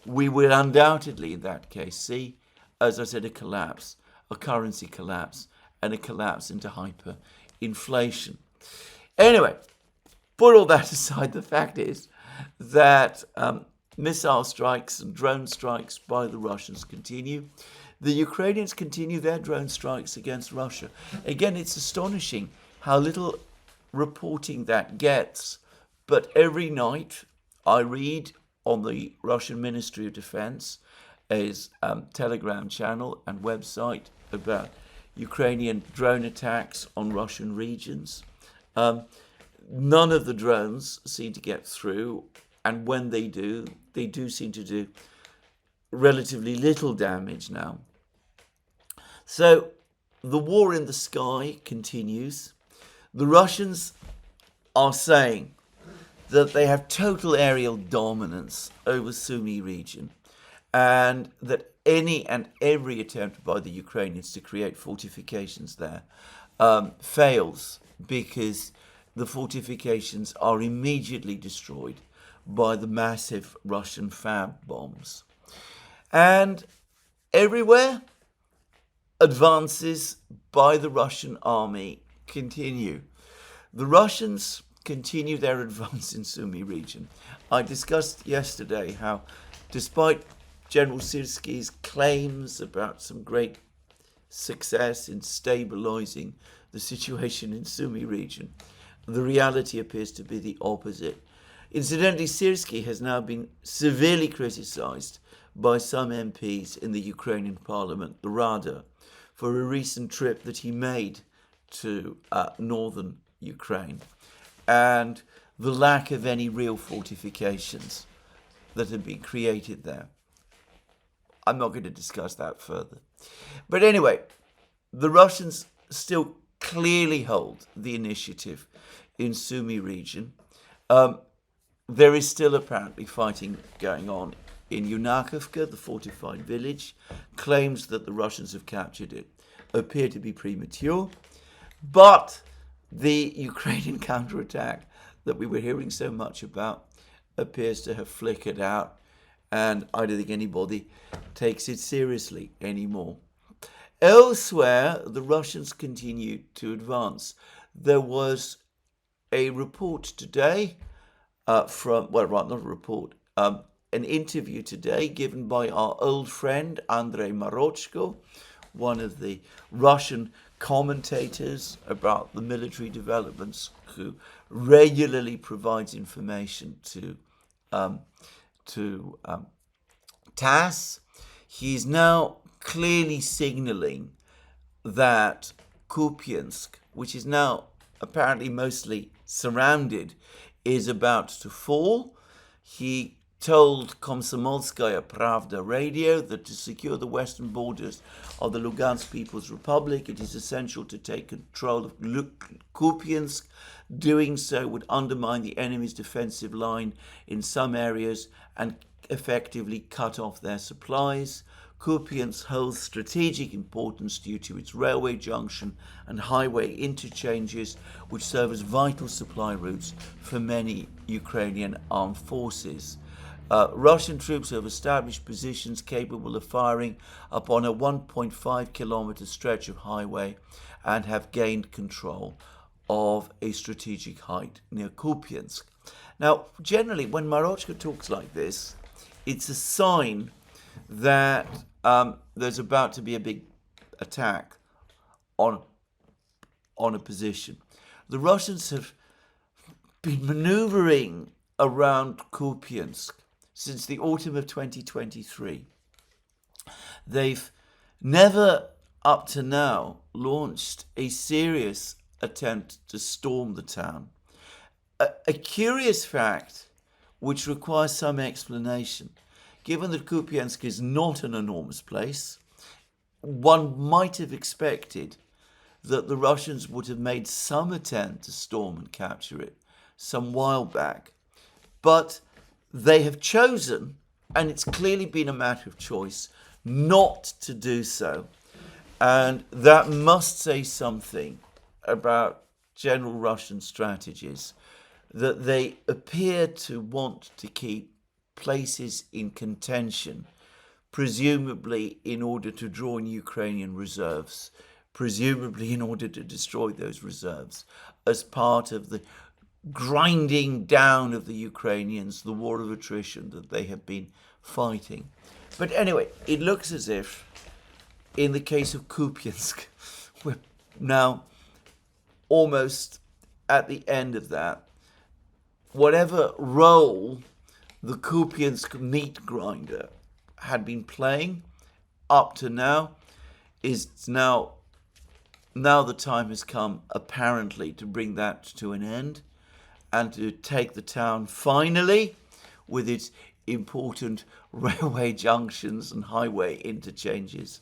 Speaker 1: We will undoubtedly, in that case, see, as I said, a collapse, a currency collapse, and a collapse into hyperinflation. Anyway, put all that aside, the fact is that missile strikes and drone strikes by the Russians continue. The Ukrainians continue their drone strikes against Russia. Again, it's astonishing how little reporting that gets. But every night I read on the Russian Ministry of Defense, a Telegram channel and website about Ukrainian drone attacks on Russian regions. None of the drones seem to get through, and when they do seem to do relatively little damage now. So the war in the sky continues. The Russians are saying that they have total aerial dominance over Sumy region, and that any and every attempt by the Ukrainians to create fortifications there fails, because the fortifications are immediately destroyed by the massive Russian fab bombs. And everywhere, advances by the Russian army continue. The Russians continue their advance in Sumy region. I discussed yesterday how, despite General Syrsky's claims about some great success in stabilizing the situation in Sumy region, the reality appears to be the opposite. Incidentally, Syrsky has now been severely criticized by some MPs in the Ukrainian parliament, the Rada, for a recent trip that he made to northern Ukraine, and the lack of any real fortifications that had been created there. I'm not going to discuss that further. But anyway, the Russians still clearly hold the initiative in Sumy region. There is still apparently fighting going on in Yunakovka, the fortified village. Claims that the Russians have captured it appear to be premature. But the Ukrainian counterattack that we were hearing so much about appears to have flickered out, and I don't think anybody takes it seriously anymore. Elsewhere, the Russians continue to advance. There was a report today an interview today given by our old friend Andrei Marochko, one of the Russian commentators about the military developments, who regularly provides information to TASS. He's now clearly signaling that Kupiansk, which is now apparently mostly surrounded, is about to fall. He told Komsomolskaya Pravda radio that to secure the western borders of the Lugansk People's Republic, it is essential to take control of Kupiansk. Doing so would undermine the enemy's defensive line in some areas and effectively cut off their supplies. Kupiansk holds strategic importance due to its railway junction and highway interchanges, which serve as vital supply routes for many Ukrainian armed forces. Russian troops have established positions capable of firing upon a 1.5 kilometer stretch of highway and have gained control of a strategic height near Kupiansk. Now, generally, when Marochka talks like this, it's a sign that there's about to be a big attack on a position. The Russians have been maneuvering around Kupiansk since the autumn of 2023. They've never, up to now, launched a serious attempt to storm the town. A curious fact which requires some explanation. Given that Kupiansk is not an enormous place, one might have expected that the Russians would have made some attempt to storm and capture it some while back. But they have chosen, and it's clearly been a matter of choice, not to do so. And that must say something about general Russian strategies, that they appear to want to keep places in contention, presumably in order to draw in Ukrainian reserves, presumably in order to destroy those reserves, as part of the grinding down of the Ukrainians, the war of attrition that they have been fighting. But anyway, it looks as if, in the case of Kupiansk, we're now almost at the end of that. Whatever role the Kupiansk meat grinder had been playing up to now is now the time has come, apparently, to bring that to an end and to take the town finally, with its important railway junctions and highway interchanges,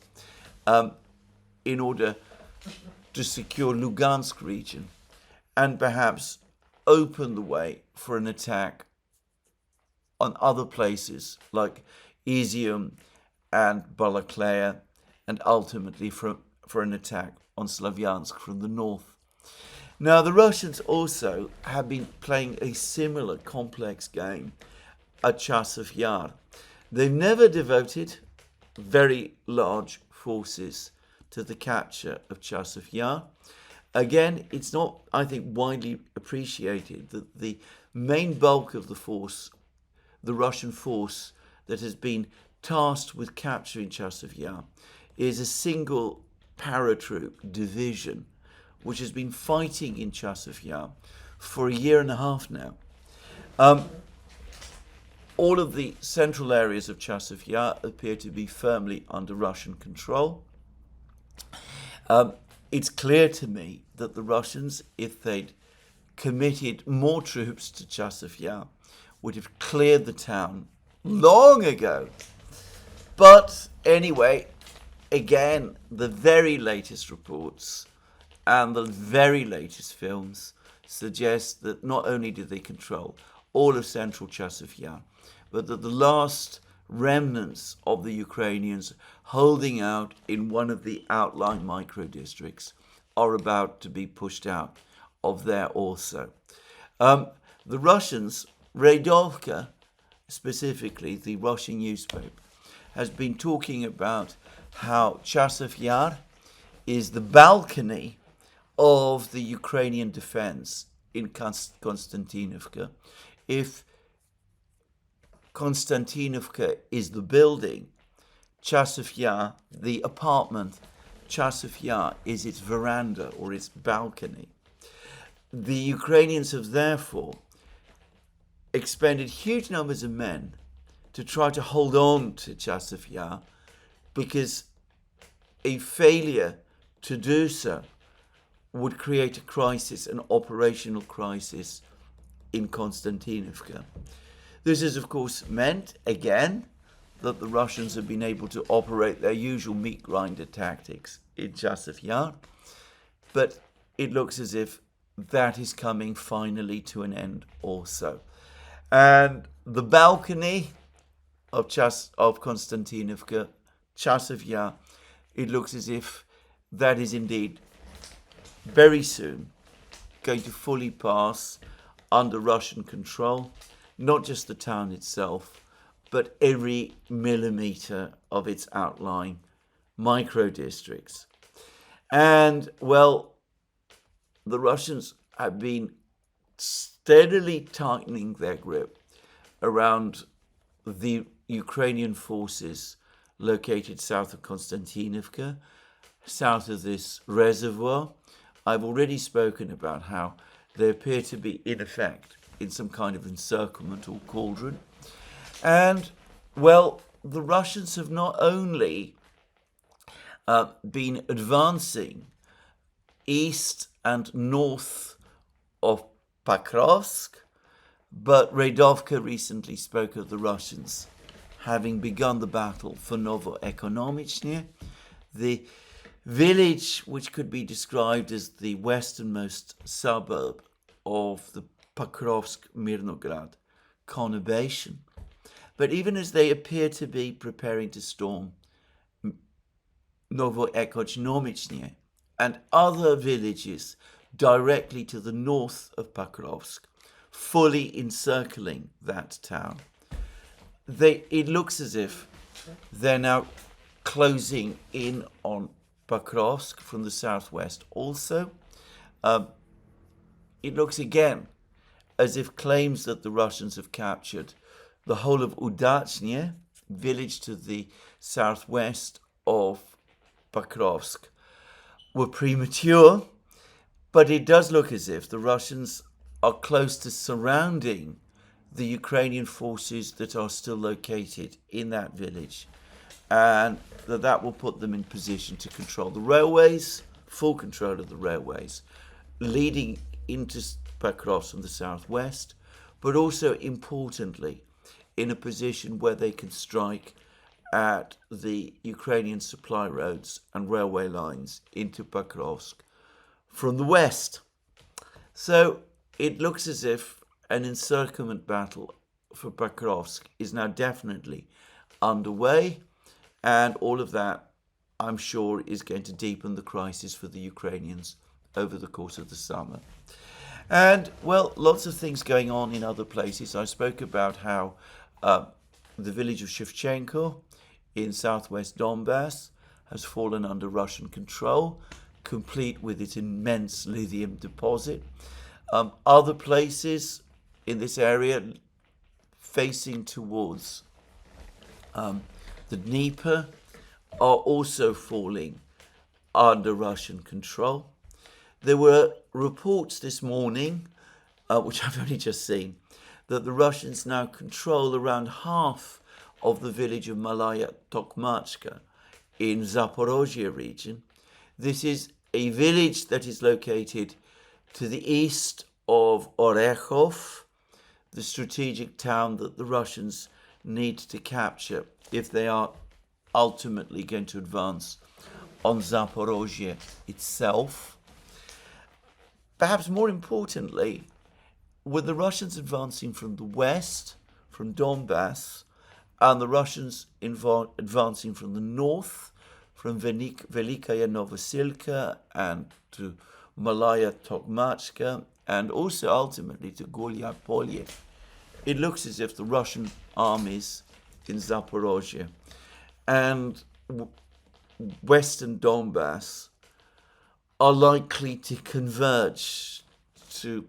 Speaker 1: in order to secure Lugansk region and perhaps open the way for an attack on other places like Izium and Balakleya, and ultimately for an attack on Slavyansk from the north. Now, the Russians also have been playing a similar complex game at Chasiv Yar. They've never devoted very large forces to the capture of Chasiv Yar. Again, it's not, I think, widely appreciated that the main bulk of the force, the Russian force that has been tasked with capturing Chasiv Yar, is a single paratroop division which has been fighting in Chasiv Yar for a year and a half now. All of the central areas of Chasiv Yar appear to be firmly under Russian control. It's clear to me that the Russians, if they'd committed more troops to Chasiv Yar, would have cleared the town long ago. But anyway, again, the very latest reports and the very latest films suggest that not only did they control all of central Chasiv Yar, but that the last remnants of the Ukrainians holding out in one of the outlying micro-districts are about to be pushed out of there also. The Russians, Redovka, specifically the Russian newspaper, has been talking about how Chasiv Yar is the balcony of the Ukrainian defense in Konstantinovka. If Konstantinovka is the building, Chasiv Yar, the apartment, Chasiv Yar is its veranda or its balcony. The Ukrainians have therefore expended huge numbers of men to try to hold on to Chasiv Yar, because a failure to do so would create a crisis, an operational crisis in Konstantinovka. This has, of course, meant, again, that the Russians have been able to operate their usual meat grinder tactics in Chasiv Yar, but it looks as if that is coming finally to an end also. And the balcony of Konstantinovka, Chasiv Yar, it looks as if that is indeed very soon going to fully pass under Russian control, not just the town itself, but every millimeter of its outlying micro-districts. And, well, the Russians have been steadily tightening their grip around the Ukrainian forces located south of Konstantinovka, south of this reservoir. I've already spoken about how they appear to be, in effect, in some kind of encirclement or cauldron. And, well, the Russians have not only been advancing east and north of Pokrovsk, but Redovka recently spoke of the Russians having begun the battle for Novoekonomichny, the village which could be described as the westernmost suburb of the Pokrovsk-Mirnograd conurbation. But even as they appear to be preparing to storm Novoekonomichny and other villages directly to the north of Pokrovsk, fully encircling that town, it looks as if they're now closing in on Pokrovsk from the southwest also. It looks again as if claims that the Russians have captured the whole of Udachny, village to the southwest of Pokrovsk, were premature, but it does look as if the Russians are close to surrounding the Ukrainian forces that are still located in that village, and that will put them in position to control the railways, full control of the railways, leading into Pokrovsk from the southwest, but also importantly, in a position where they can strike at the Ukrainian supply roads and railway lines into Pokrovsk from the west. So it looks as if an encirclement battle for Pokrovsk is now definitely underway, and all of that, I'm sure, is going to deepen the crisis for the Ukrainians over the course of the summer. And, well, lots of things going on in other places. I spoke about how the village of Shevchenko in southwest Donbass has fallen under Russian control, complete with its immense lithium deposit. Other places in this area facing towards the Dnieper are also falling under Russian control. There were reports this morning, which I've only just seen, that the Russians now control around half of the village of Malaya Tokmachka in Zaporozhye region. This is a village that is located to the east of Orekhov, the strategic town that the Russians need to capture if they are ultimately going to advance on Zaporozhye itself. Perhaps more importantly, with the Russians advancing from the west, from Donbass, and the Russians advancing from the north, from Velikaya Novosilka and to Malaya Tokmachka, and also ultimately to Golya Polye, it looks as if the Russian armies in Zaporozhye and western Donbass are likely to converge, to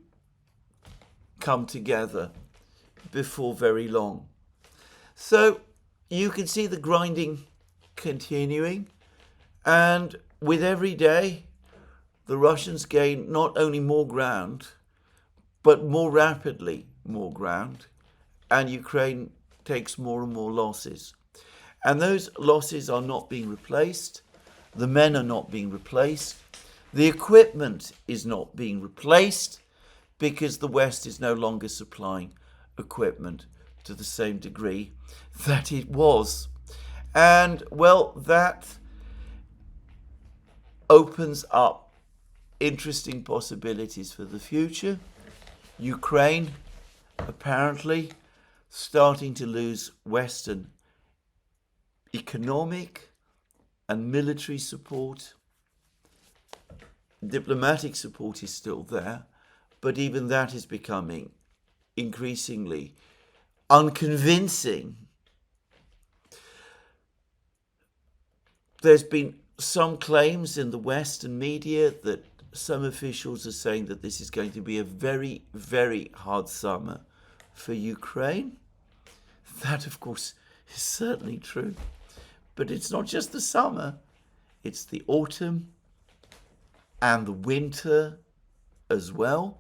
Speaker 1: come together before very long. So you can see the grinding continuing, and with every day the Russians gain not only more ground, but more rapidly more ground, and Ukraine takes more and more losses. And those losses are not being replaced. The men are not being replaced. The equipment is not being replaced because the West is no longer supplying equipment to the same degree that it was. And, well, that opens up interesting possibilities for the future. Ukraine apparently starting to lose Western economic and military support. Diplomatic support is still there, but even that is becoming increasingly unconvincing. There's been some claims in the Western media that some officials are saying that this is going to be a very, very hard summer for Ukraine. That, of course, is certainly true. But it's not just the summer, it's the autumn and the winter as well.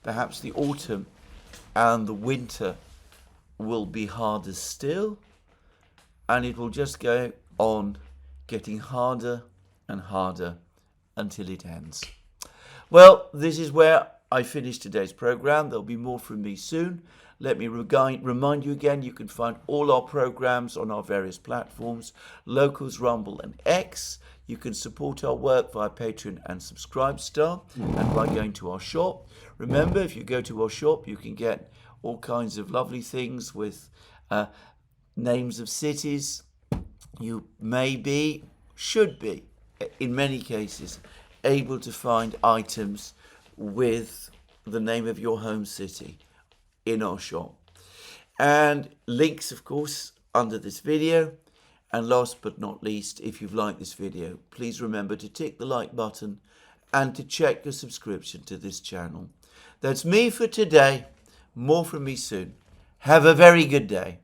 Speaker 1: Perhaps the autumn and the winter will be harder still, and it will just go on getting harder and harder until it ends. Well, this is where I finish today's program. There'll be more from me soon. Let me remind you again, you can find all our programs on our various platforms, Locals, Rumble and X. You can support our work via Patreon and Subscribestar and by going to our shop. Remember, if you go to our shop, you can get all kinds of lovely things with names of cities. You should be, in many cases, able to find items with the name of your home city in our shop. And links, of course, under this video. And last but not least, if you've liked this video, please remember to tick the like button and to check your subscription to this channel. That's me for today. More from me soon. Have a very good day.